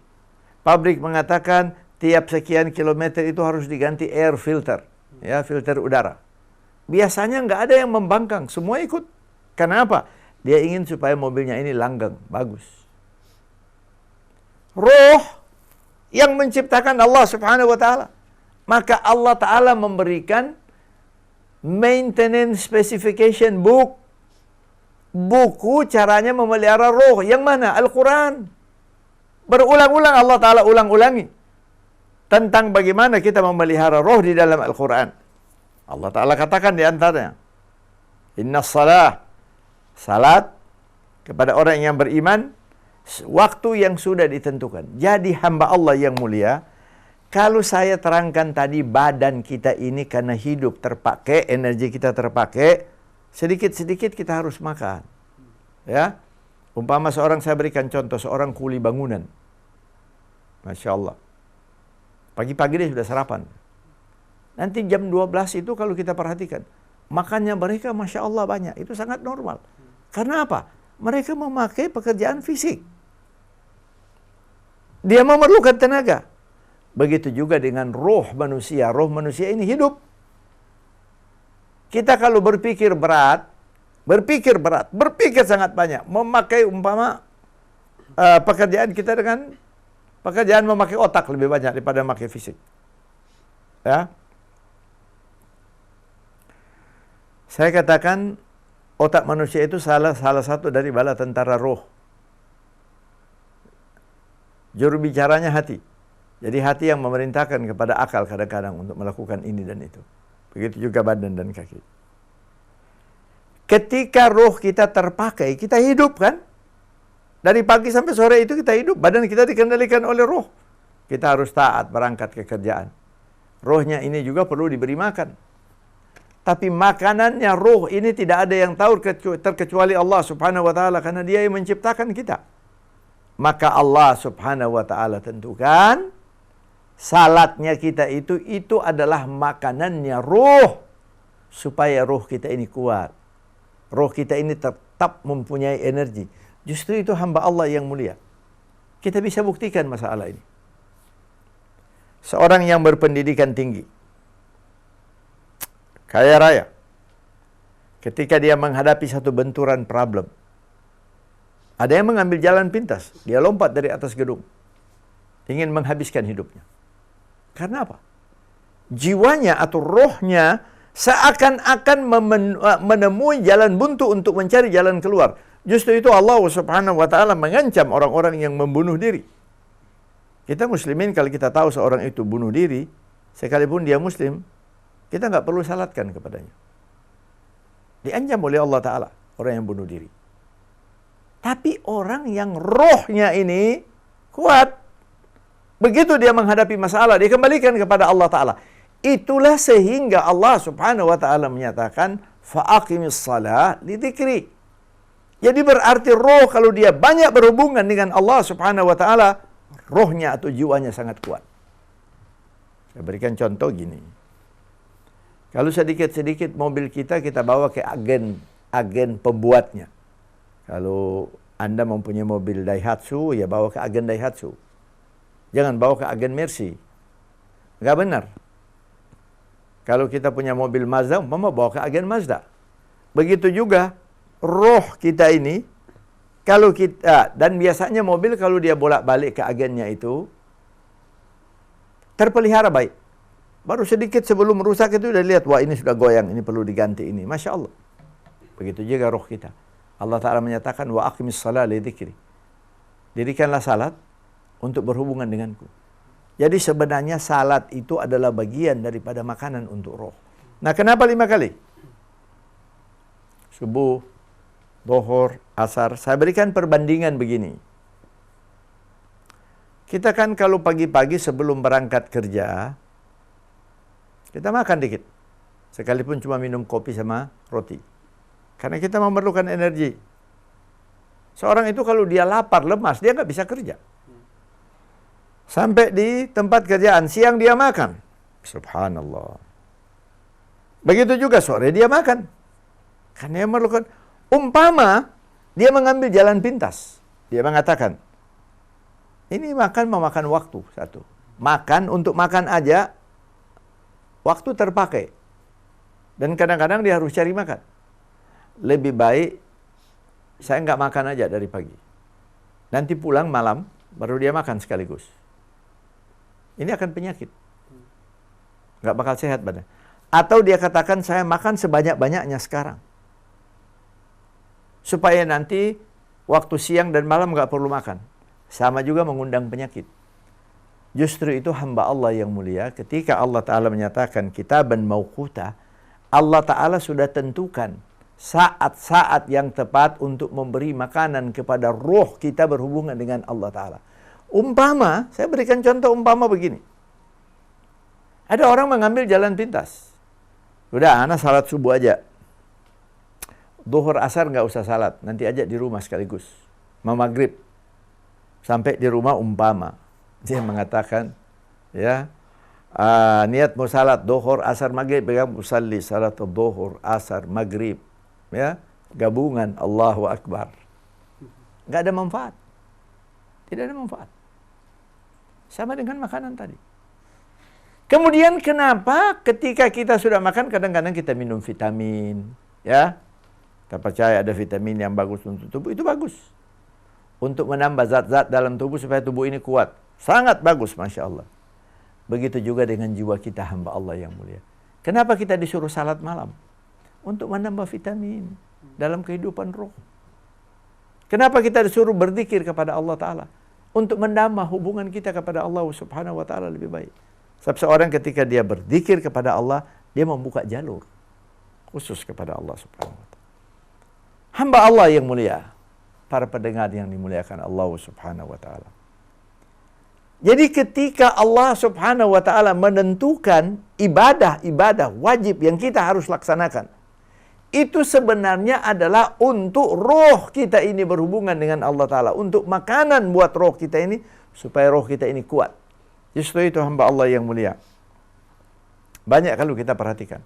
Pabrik mengatakan tiap sekian kilometer itu harus diganti air filter, ya, filter udara. Biasanya nggak ada yang membangkang, semua ikut. Kenapa? Dia ingin supaya mobilnya ini langgeng, bagus. Roh yang menciptakan Allah Subhanahu wa Ta'ala. Maka Allah Ta'ala memberikan Maintenance Specification Book. Buku caranya memelihara roh. Yang mana? Al-Quran. Berulang-ulang Allah Ta'ala ulang-ulangi tentang bagaimana kita memelihara roh di dalam Al-Quran. Allah Ta'ala katakan di antaranya, Inna salat kepada orang yang beriman, waktu yang sudah ditentukan. Jadi hamba Allah yang mulia, kalau saya terangkan tadi badan kita ini karena hidup terpakai, energi kita terpakai, sedikit-sedikit kita harus makan. Ya, umpama saya berikan contoh, seorang kuli bangunan. Masya Allah. Pagi-pagi dia sudah sarapan. Nanti jam 12 itu kalau kita perhatikan, makannya mereka Masya Allah banyak. Itu sangat normal. Karena apa? Mereka memakai pekerjaan fisik. Dia memerlukan tenaga. Begitu juga dengan roh manusia. Roh manusia ini hidup. Kita kalau berpikir sangat banyak. Memakai umpama pekerjaan kita dengan pekerjaan memakai otak lebih banyak daripada memakai fisik. Ya. Saya katakan otak manusia itu salah satu dari bala tentara roh. Juru bicaranya hati. Jadi hati yang memerintahkan kepada akal kadang-kadang untuk melakukan ini dan itu. Begitu juga badan dan kaki. Ketika roh kita terpakai, kita hidup kan? Dari pagi sampai sore itu kita hidup. Badan kita dikendalikan oleh roh. Kita harus taat berangkat ke kerjaan. Rohnya ini juga perlu diberi makan. Tapi makanannya roh ini tidak ada yang tahu terkecuali Allah subhanahu wa ta'ala. Karena dia yang menciptakan kita. Maka Allah subhanahu wa ta'ala tentukan salatnya kita itu adalah makanannya roh. Supaya roh kita ini kuat. Roh kita ini tetap mempunyai energi. Justru itu hamba Allah yang mulia. Kita bisa buktikan masalah ini. Seorang yang berpendidikan tinggi. Kaya raya. Ketika dia menghadapi satu benturan problem. Ada yang mengambil jalan pintas. Dia lompat dari atas gedung. Ingin menghabiskan hidupnya. Karena apa? Jiwanya atau rohnya seakan-akan menemui jalan buntu untuk mencari jalan keluar. Justru itu Allah subhanahu wa ta'ala mengancam orang-orang yang membunuh diri. Kita muslimin kalau kita tahu seorang itu bunuh diri, sekalipun dia muslim, kita nggak perlu salatkan kepadanya. Diancam oleh Allah ta'ala, orang yang bunuh diri. Tapi orang yang rohnya ini kuat, begitu dia menghadapi masalah, dia kembalikan kepada Allah ta'ala. Itulah sehingga Allah subhanahu wa ta'ala menyatakan, fa'aqimis salah lidzikri. Jadi berarti roh kalau dia banyak berhubungan dengan Allah subhanahu wa ta'ala, rohnya atau jiwanya sangat kuat. Saya berikan contoh gini. Kalau sedikit-sedikit mobil kita bawa ke agen pembuatnya. Kalau Anda mempunyai mobil Daihatsu, ya bawa ke agen Daihatsu. Jangan bawa ke agen Mercy. Nggak benar. Kalau kita punya mobil Mazda, bawa ke agen Mazda. Begitu juga roh kita ini, kalau kita, dan biasanya mobil kalau dia bolak-balik ke agennya itu, terpelihara baik. Baru sedikit sebelum rusak itu udah lihat, wah ini sudah goyang, ini perlu diganti ini. Masya Allah. Begitu juga roh kita. Allah Ta'ala menyatakan, wa aqimis salah li dzikri. Dirikanlah salat untuk berhubungan denganku. Jadi sebenarnya salat itu adalah bagian daripada makanan untuk roh. Nah, kenapa 5 kali? Subuh, Zuhur, Asar. Saya berikan perbandingan begini. Kita kan kalau pagi-pagi sebelum berangkat kerja, kita makan dikit. Sekalipun cuma minum kopi sama roti. Karena kita memerlukan energi. Seorang itu kalau dia lapar, lemas, dia nggak bisa kerja. Sampai di tempat kerjaan, siang dia makan. Subhanallah. Begitu juga sore dia makan. Karena dia memerlukan. Umpama, dia mengambil jalan pintas. Dia mengatakan, ini makan memakan waktu, satu. Makan, untuk makan aja, waktu terpakai. Dan kadang-kadang dia harus cari makan. Lebih baik saya nggak makan aja dari pagi. Nanti pulang malam baru dia makan sekaligus. Ini akan penyakit. Nggak bakal sehat badan. Atau dia katakan saya makan sebanyak-banyaknya sekarang. Supaya nanti waktu siang dan malam nggak perlu makan. Sama juga mengundang penyakit. Justru itu hamba Allah yang mulia, ketika Allah Ta'ala menyatakan kitaban mauquta, Allah Ta'ala sudah tentukan saat-saat yang tepat untuk memberi makanan kepada roh kita berhubungan dengan Allah Ta'ala. Umpama, saya berikan contoh umpama begini. Ada orang mengambil jalan pintas. Udah, anak salat subuh aja. Zuhur asar nggak usah salat, nanti aja di rumah sekaligus. Mau maghrib. Sampai di rumah umpama. Dia mengatakan, ya, niat mau salat duhur, asar, maghrib, musalli salat duhur, asar, maghrib, ya, gabungan, Allahu Akbar. Nggak ada manfaat. Tidak ada manfaat. Sama dengan makanan tadi. Kemudian kenapa ketika kita sudah makan kadang-kadang kita minum vitamin, ya? Kita percaya ada vitamin yang bagus untuk tubuh, itu bagus. Untuk menambah zat-zat dalam tubuh supaya tubuh ini kuat. Sangat bagus, Masya Allah. Begitu juga dengan jiwa kita, hamba Allah yang mulia. Kenapa kita disuruh salat malam? Untuk menambah vitamin dalam kehidupan roh. Kenapa kita disuruh berzikir kepada Allah Ta'ala? Untuk menambah hubungan kita kepada Allah Subhanahu Wa Ta'ala lebih baik. Sebab seorang ketika dia berzikir kepada Allah, dia membuka jalur khusus kepada Allah Subhanahu Wa Ta'ala. Hamba Allah yang mulia, para pendengar yang dimuliakan Allah Subhanahu Wa Ta'ala. Jadi ketika Allah Subhanahu Wa Ta'ala menentukan ibadah-ibadah wajib yang kita harus laksanakan, itu sebenarnya adalah untuk roh kita ini berhubungan dengan Allah Ta'ala. Untuk makanan buat roh kita ini, supaya roh kita ini kuat. Justru itu hamba Allah yang mulia. Banyak kalau kita perhatikan.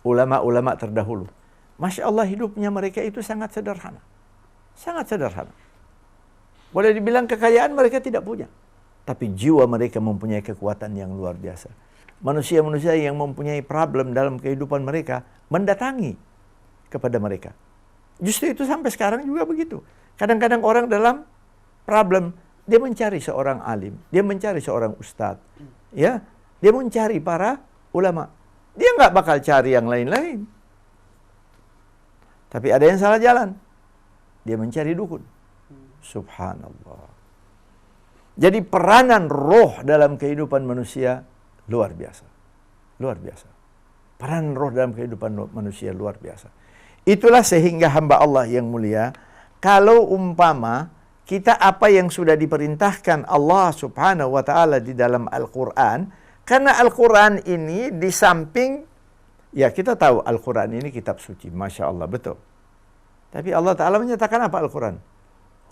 Ulama-ulama terdahulu. Masya Allah hidupnya mereka itu sangat sederhana. Sangat sederhana. Boleh dibilang kekayaan mereka tidak punya. Tapi jiwa mereka mempunyai kekuatan yang luar biasa. Manusia-manusia yang mempunyai problem dalam kehidupan mereka mendatangi kepada mereka. Justru itu sampai sekarang juga begitu. Kadang-kadang orang dalam problem, dia mencari seorang alim, dia mencari seorang ustadz, ya, dia mencari para ulama. Dia nggak bakal cari yang lain-lain. Tapi ada yang salah jalan, dia mencari dukun. Subhanallah. Jadi peranan roh dalam kehidupan manusia luar biasa, luar biasa. Peranan roh dalam kehidupan manusia luar biasa. Itulah sehingga hamba Allah yang mulia, kalau umpama kita apa yang sudah diperintahkan Allah Subhanahu Wa Ta'ala di dalam Al-Quran, karena Al-Quran ini di samping, ya kita tahu Al-Quran ini kitab suci, Masya Allah, betul. Tapi Allah Ta'ala menyatakan apa Al-Quran?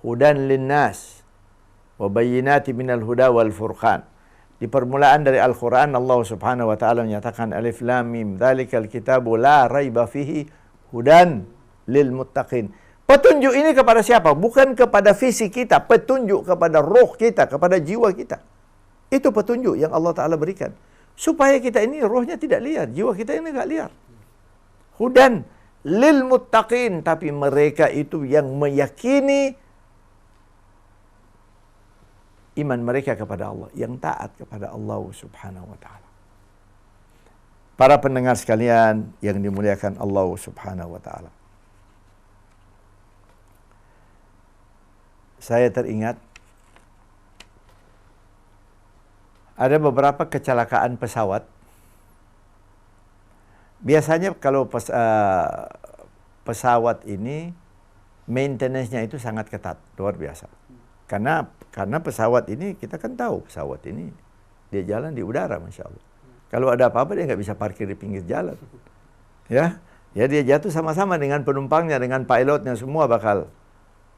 Hudan linnas, wa bayyinati minal huda wal furqan. Di permulaan dari Al-Quran, Allah Subhanahu Wa Ta'ala menyatakan Alif Lam Mim, dzalikal kitabu la raiba fihi hudan lil muttaqin. Petunjuk ini kepada siapa? Bukan kepada fisik kita, petunjuk kepada roh kita, kepada jiwa kita. Itu petunjuk yang Allah Ta'ala berikan. Supaya kita ini rohnya tidak liar, jiwa kita ini tidak liar. Hudan lil muttaqin, tapi mereka itu yang meyakini iman mereka kepada Allah, yang taat kepada Allah Subhanahu Wa Ta'ala. Para pendengar sekalian yang dimuliakan Allah Subhanahu Wa Ta'ala. Saya teringat ada beberapa kecelakaan pesawat. Biasanya kalau pesawat ini maintenance-nya itu sangat ketat, luar biasa. Karena pesawat ini kita kan tahu pesawat ini dia jalan di udara, Masya Allah. Kalau ada apa-apa dia nggak bisa parkir di pinggir jalan. Ya dia jatuh sama-sama dengan penumpangnya, dengan pilotnya, semua bakal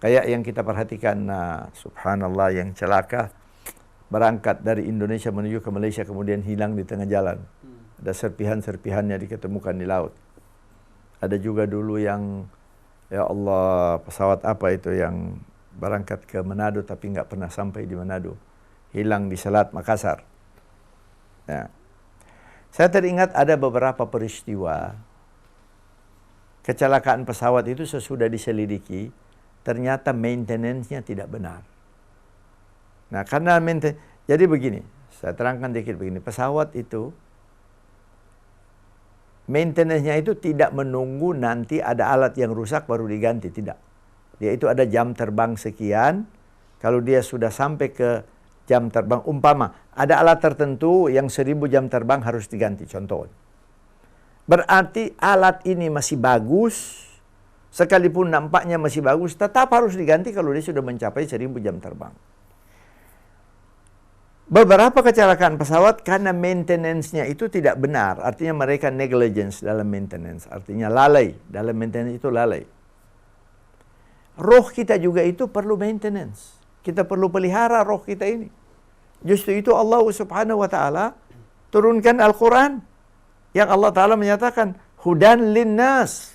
kayak yang kita perhatikan. Subhanallah, yang celaka berangkat dari Indonesia menuju ke Malaysia kemudian hilang di tengah jalan. Ada serpihan-serpihannya diketemukan di laut. Ada juga dulu yang, ya Allah, pesawat apa itu yang berangkat ke Manado tapi nggak pernah sampai di Manado. Hilang di Selat Makassar. Nah, saya teringat ada beberapa peristiwa kecelakaan pesawat itu sesudah diselidiki, ternyata maintenance-nya tidak benar. Nah, karena jadi begini, saya terangkan dikit begini, pesawat itu maintenance-nya itu tidak menunggu nanti ada alat yang rusak baru diganti, tidak. Dia itu ada jam terbang sekian, kalau dia sudah sampai ke jam terbang, umpama ada alat tertentu yang 1000 jam terbang harus diganti, contoh. Berarti alat ini masih bagus, sekalipun nampaknya masih bagus, tetap harus diganti kalau dia sudah mencapai 1000 jam terbang. Beberapa kecelakaan pesawat karena maintenance-nya itu tidak benar, artinya mereka negligence dalam maintenance, artinya lalai, dalam maintenance itu lalai. Roh kita juga itu perlu maintenance. Kita perlu pelihara roh kita ini. Justru itu Allah Subhanahu Wa Ta'ala turunkan Al-Quran. Yang Allah Ta'ala menyatakan, hudan linnas.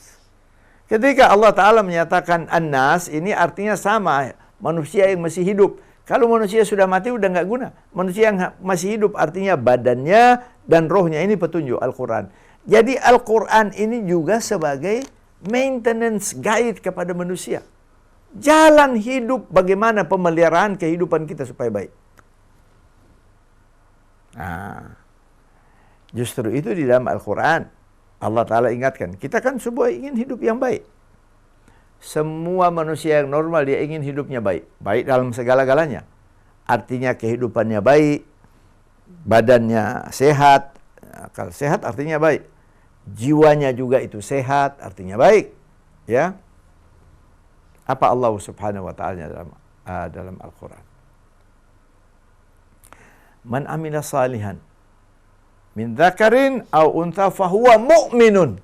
Ketika Allah Ta'ala menyatakan an-nas, ini artinya sama, manusia yang masih hidup. Kalau manusia sudah mati, udah nggak guna. Manusia yang masih hidup, artinya badannya dan rohnya, ini petunjuk Al-Quran. Jadi Al-Quran ini juga sebagai maintenance guide kepada manusia. Jalan hidup, bagaimana pemeliharaan kehidupan kita supaya baik. Nah, justru itu di dalam Al-Quran Allah Ta'ala ingatkan, kita kan semua ingin hidup yang baik. Semua manusia yang normal dia ingin hidupnya baik. Baik dalam segala-galanya. Artinya kehidupannya baik, badannya sehat. Kalau sehat artinya baik. Jiwanya juga itu sehat, artinya baik. Ya. Apa Allah Subhanahu wa Ta'ala dalam Al-Quran? Man amila salihan min dzakarin aw untha fahuwa mu'minun.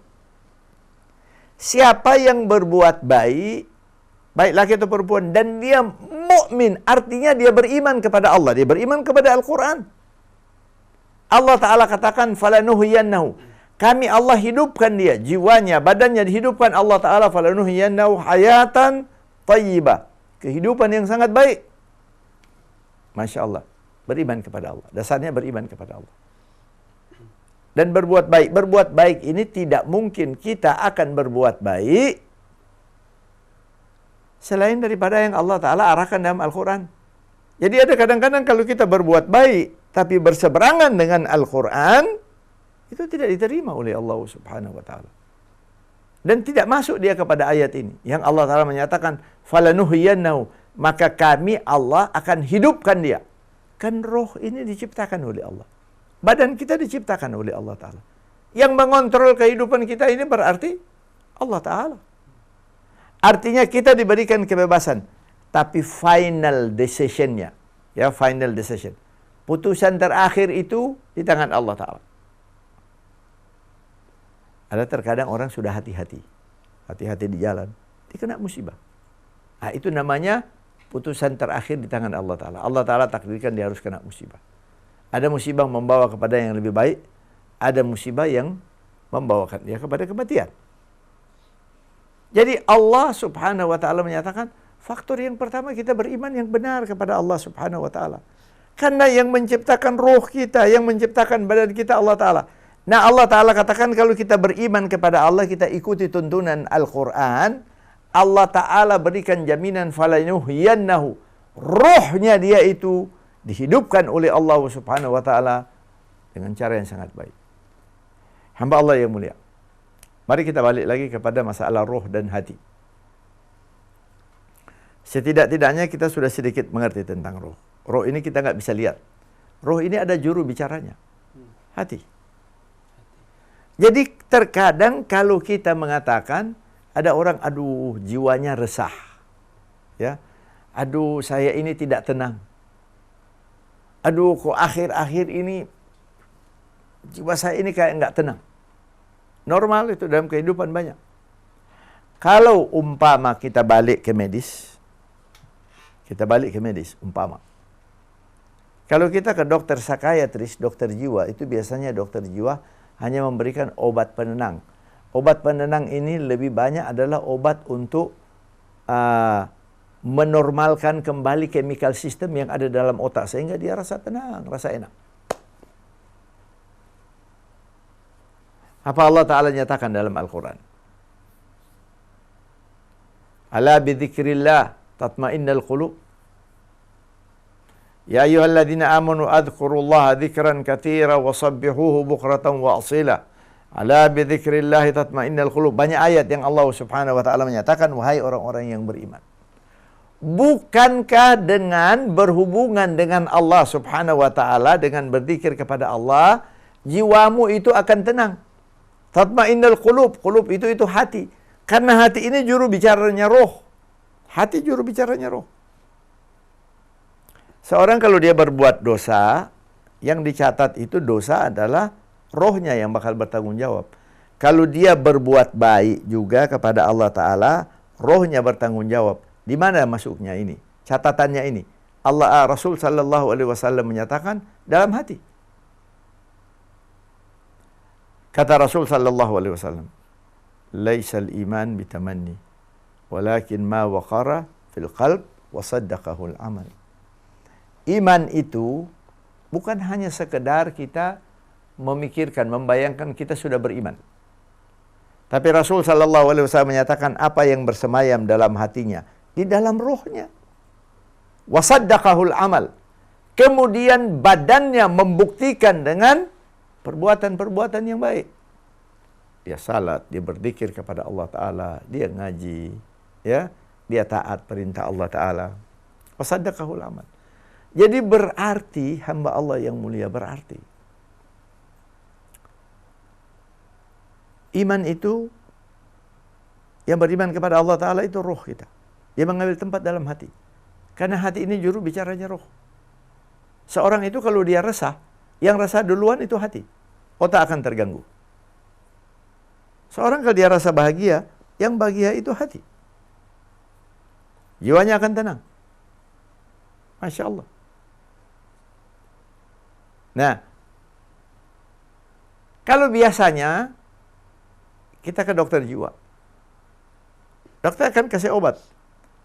Siapa yang berbuat baik, baik laki atau perempuan, dan dia mukmin, artinya dia beriman kepada Allah, dia beriman kepada Al-Quran. Allah Ta'ala katakan, falanuhyiyannahu. Kami Allah hidupkan dia, jiwanya, badannya dihidupkan Allah Ta'ala, falanuhyiyannahu hayatan tayyibah. Kehidupan yang sangat baik. Masya Allah. Beriman kepada Allah. Dasarnya beriman kepada Allah. Dan berbuat baik. Berbuat baik ini tidak mungkin kita akan berbuat baik selain daripada yang Allah Ta'ala arahkan dalam Al-Quran. Jadi ada kadang-kadang kalau kita berbuat baik tapi berseberangan dengan Al-Quran, itu tidak diterima oleh Allah Subhanahu wa Ta'ala. Dan tidak masuk dia kepada ayat ini. Yang Allah Ta'ala menyatakan, falanuhyiyannahu, maka kami Allah akan hidupkan dia. Kan roh ini diciptakan oleh Allah. Badan kita diciptakan oleh Allah Ta'ala. Yang mengontrol kehidupan kita ini berarti Allah Ta'ala. Artinya kita diberikan kebebasan. Tapi final decision-nya, ya, final decision, putusan terakhir itu di tangan Allah Ta'ala. Ada terkadang orang sudah hati-hati di jalan, dia kena musibah. Nah, itu namanya putusan terakhir di tangan Allah Ta'ala. Allah Ta'ala takdirkan dia harus kena musibah. Ada musibah membawa kepada yang lebih baik, ada musibah yang membawakan dia kepada kematian. Jadi Allah Subhanahu wa Ta'ala menyatakan, faktor yang pertama kita beriman yang benar kepada Allah Subhanahu wa Ta'ala. Karena yang menciptakan roh kita, yang menciptakan badan kita Allah Ta'ala. Nah, Allah Ta'ala katakan kalau kita beriman kepada Allah, kita ikuti tuntunan Al-Quran, Allah Ta'ala berikan jaminan falanuhyiyannahu. Rohnya dia itu dihidupkan oleh Allah Subhanahu wa Ta'ala dengan cara yang sangat baik. Hamba Allah yang mulia, mari kita balik lagi kepada masalah roh dan hati. Setidak-tidaknya kita sudah sedikit mengerti tentang roh. Roh ini kita nggak bisa lihat. Roh ini ada juru bicaranya. Hati. Jadi terkadang kalau kita mengatakan, ada orang, aduh jiwanya resah. Ya, aduh saya ini tidak tenang. Aduh kok akhir-akhir ini jiwa saya ini kayak nggak tenang. Normal itu dalam kehidupan banyak. Kalau umpama kita balik ke medis, umpama. Kalau kita ke dokter psikiatris, dokter jiwa, itu biasanya dokter jiwa hanya memberikan obat penenang. Obat penenang ini lebih banyak adalah obat untuk menormalkan kembali chemical system yang ada dalam otak, sehingga dia rasa tenang, rasa enak. Apa Allah Ta'ala nyatakan dalam Al-Quran? Ala bidzikrillah tatma'innal qulub. Ya ayyuhalladzina amanu adhkurullaha dzikran katsira wasabbihuhu bukratan wa asila. Ala bidzikrillah tatma'innal qulub. Banyak ayat yang Allah Subhanahu wa Ta'ala menyatakan, wahai orang-orang yang beriman, bukankah dengan berhubungan dengan Allah Subhanahu wa Ta'ala, dengan berzikir kepada Allah, jiwamu itu akan tenang. Tatma'innal qulub. Qulub itu hati. Karena hati ini juru bicaranya roh. Hati juru bicaranya roh. Seorang kalau dia berbuat dosa, yang dicatat itu dosa adalah rohnya yang bakal bertanggung jawab. Kalau dia berbuat baik juga kepada Allah Ta'ala, rohnya bertanggung jawab. Di mana masuknya ini? Catatannya ini. Rasul Sallallahu Alaihi Wasallam menyatakan dalam hati. Kata Rasul sallallahu alaihi wasallam, "Laisal iman bitamanni, walakin ma waqara fil qalb wa saddaqahul amal." Iman itu bukan hanya sekedar kita memikirkan, membayangkan kita sudah beriman. Tapi Rasul sallallahu alaihi wasallam menyatakan apa yang bersemayam dalam hatinya, di dalam rohnya. Wa saddaqahul amal. Kemudian badannya membuktikan dengan perbuatan-perbuatan yang baik. Dia salat, dia berzikir kepada Allah Ta'ala, dia ngaji, ya, dia taat perintah Allah Ta'ala. Wa saddaqahul amal. Jadi berarti hamba Allah yang mulia berarti iman itu, yang beriman kepada Allah Ta'ala itu roh kita. Dia mengambil tempat dalam hati. Karena hati ini juru bicaranya roh. Seorang itu kalau dia resah, yang resah duluan itu hati. Otak akan terganggu. Seorang kalau dia rasa bahagia, yang bahagia itu hati. Jiwanya akan tenang. Masya Allah. Nah, kalau biasanya kita ke dokter jiwa, dokter akan kasih obat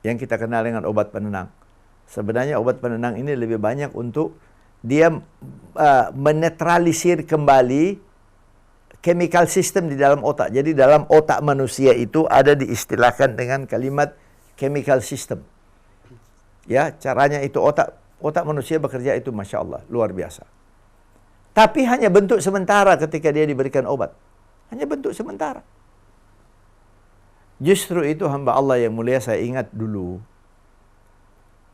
yang kita kenal dengan obat penenang. Sebenarnya obat penenang ini lebih banyak untuk dia menetralisir kembali chemical system di dalam otak. Jadi dalam otak manusia itu ada diistilahkan dengan kalimat chemical system. Ya, caranya itu otak manusia bekerja itu Masya Allah, luar biasa. Tapi hanya bentuk sementara ketika dia diberikan obat. Hanya bentuk sementara. Justru itu hamba Allah yang mulia, saya ingat dulu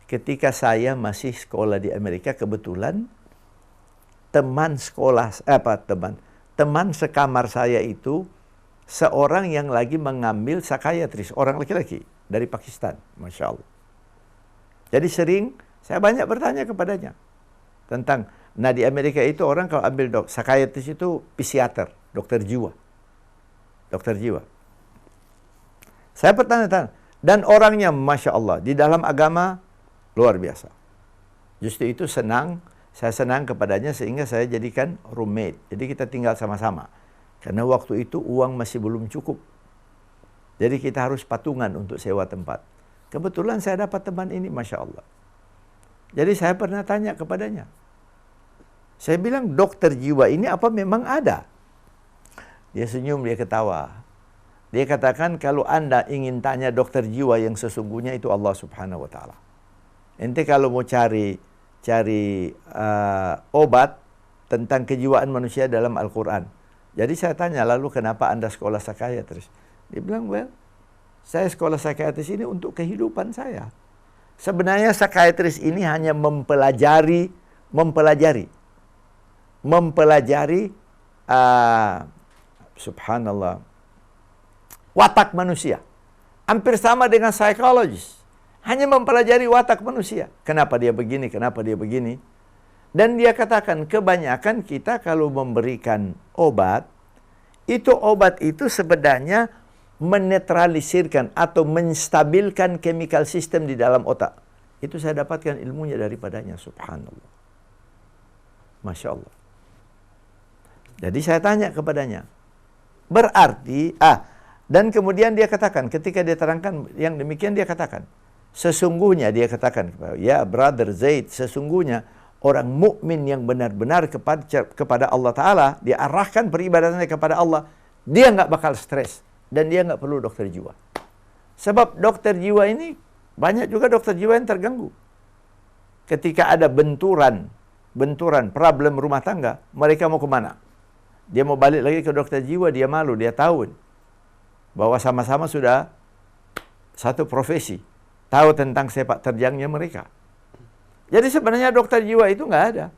ketika saya masih sekolah di Amerika, kebetulan teman sekamar saya itu seorang yang lagi mengambil psikiatris, orang laki-laki dari Pakistan, Masya Allah. Jadi sering saya banyak bertanya kepadanya tentang, nah di Amerika itu orang kalau ambil psikiatris itu psikiater, dokter jiwa. Dokter jiwa. Saya bertanya-tanya, dan orangnya Masya Allah, di dalam agama luar biasa. Justru itu saya senang kepadanya sehingga saya jadikan roommate. Jadi kita tinggal sama-sama. Karena waktu itu uang masih belum cukup. Jadi kita harus patungan untuk sewa tempat. Kebetulan saya dapat teman ini, Masya Allah. Jadi saya pernah tanya kepadanya. Saya bilang, dokter jiwa ini apa memang ada? Dia senyum, dia ketawa. Dia katakan, kalau Anda ingin tanya dokter jiwa yang sesungguhnya itu Allah Subhanahu wa Ta'ala. Ente kalau mau cari obat tentang kejiwaan manusia dalam Al-Quran. Jadi saya tanya, lalu kenapa Anda sekolah psikiatris? Dia bilang, well, saya sekolah psikiatris ini untuk kehidupan saya. Sebenarnya psikiatris ini hanya mempelajari subhanallah, watak manusia. Hampir sama dengan psikologis. Hanya mempelajari watak manusia. Kenapa dia begini, kenapa dia begini. Dan dia katakan, kebanyakan kita kalau memberikan obat itu sebenarnya menetralisirkan atau menstabilkan chemical system di dalam otak. Itu saya dapatkan ilmunya daripadanya, subhanallah. Masya Allah. Jadi saya tanya kepadanya, berarti, dan kemudian dia katakan, ketika dia terangkan yang demikian, dia katakan, sesungguhnya dia katakan, ya brother Zaid, sesungguhnya orang mukmin yang benar-benar kepada Allah Ta'ala, dia arahkan peribadatannya kepada Allah, dia nggak bakal stres, dan dia nggak perlu dokter jiwa. Sebab dokter jiwa ini, banyak juga dokter jiwa yang terganggu. Ketika ada benturan, problem rumah tangga, mereka mau kemana? Dia mau balik lagi ke dokter jiwa, dia malu, dia tahu bahwa sama-sama sudah satu profesi, tahu tentang sepak terjangnya mereka. Jadi sebenarnya dokter jiwa itu nggak ada.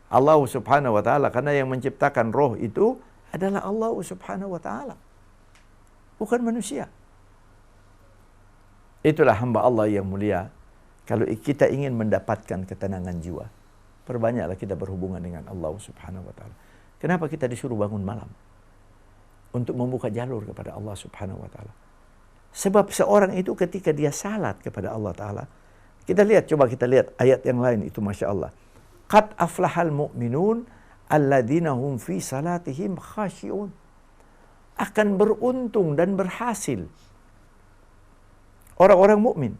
Allah Subhanahu wa Ta'ala, karena yang menciptakan roh itu adalah Allah Subhanahu wa Ta'ala, bukan manusia. Itulah hamba Allah yang mulia. Kalau kita ingin mendapatkan ketenangan jiwa, perbanyaklah kita berhubungan dengan Allah Subhanahu wa Ta'ala. Kenapa kita disuruh bangun malam? Untuk membuka jalur kepada Allah Subhanahu wa Ta'ala. Sebab seorang itu ketika dia salat kepada Allah Ta'ala, coba kita lihat ayat yang lain itu, Masya Allah. Qad aflahal mu'minun alladzina hum fi salatihim khasyi'un. Akan beruntung dan berhasil orang-orang mukmin,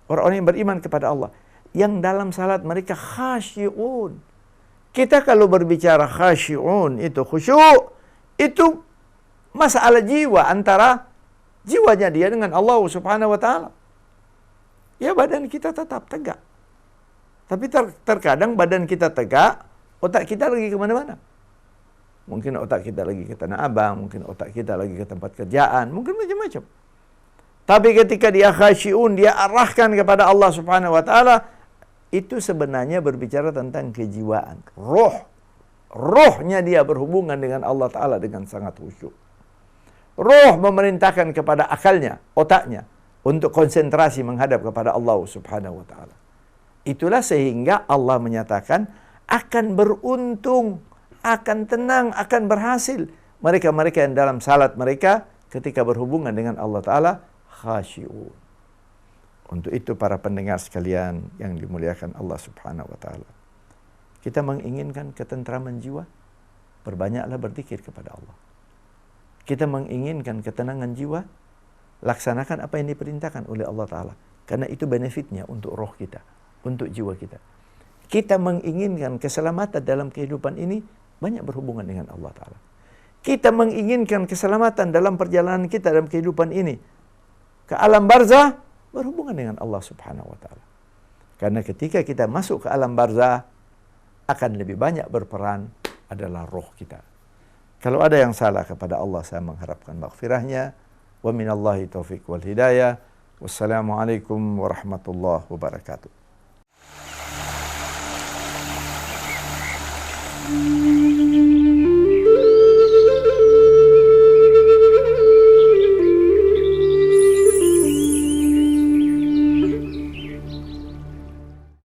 orang-orang yang beriman kepada Allah, yang dalam salat mereka khasyi'un. Kita kalau berbicara khasyi'un itu khusyuk, itu masalah jiwa, antara jiwanya dia dengan Allah Subhanahu wa taala. Ya, badan kita tetap tegak. Tapi terkadang badan kita tegak, otak kita lagi kemana-mana. Mungkin otak kita lagi ke Tanah Abang, mungkin otak kita lagi ke tempat kerjaan, mungkin macam-macam. Tapi ketika dia khasyi'un, dia arahkan kepada Allah Subhanahu wa taala, itu sebenarnya berbicara tentang kejiwaan, roh. Rohnya dia berhubungan dengan Allah taala dengan sangat khusyuk. Roh memerintahkan kepada akalnya, otaknya, untuk konsentrasi menghadap kepada Allah Subhanahu wa taala. Itulah sehingga Allah menyatakan akan beruntung, akan tenang, akan berhasil mereka-mereka yang dalam salat mereka ketika berhubungan dengan Allah Ta'ala khasyi'un. Untuk itu para pendengar sekalian yang dimuliakan Allah Subhanahu wa Ta'ala, kita menginginkan ketentraman jiwa, berbanyaklah berzikir kepada Allah. Kita menginginkan ketenangan jiwa, laksanakan apa yang diperintahkan oleh Allah Ta'ala, karena itu benefitnya untuk roh kita, untuk jiwa kita. Kita menginginkan keselamatan dalam kehidupan ini, banyak berhubungan dengan Allah Ta'ala. Kita menginginkan keselamatan dalam perjalanan kita dalam kehidupan ini ke alam barzah, berhubungan dengan Allah Subhanahu wa Ta'ala. Karena ketika kita masuk ke alam barzah, akan lebih banyak berperan adalah roh kita. Kalau ada yang salah kepada Allah, saya mengharapkan maghfirahnya. Wa minallahi taufiq wal hidayah. Wassalamualaikum warahmatullahi wabarakatuh.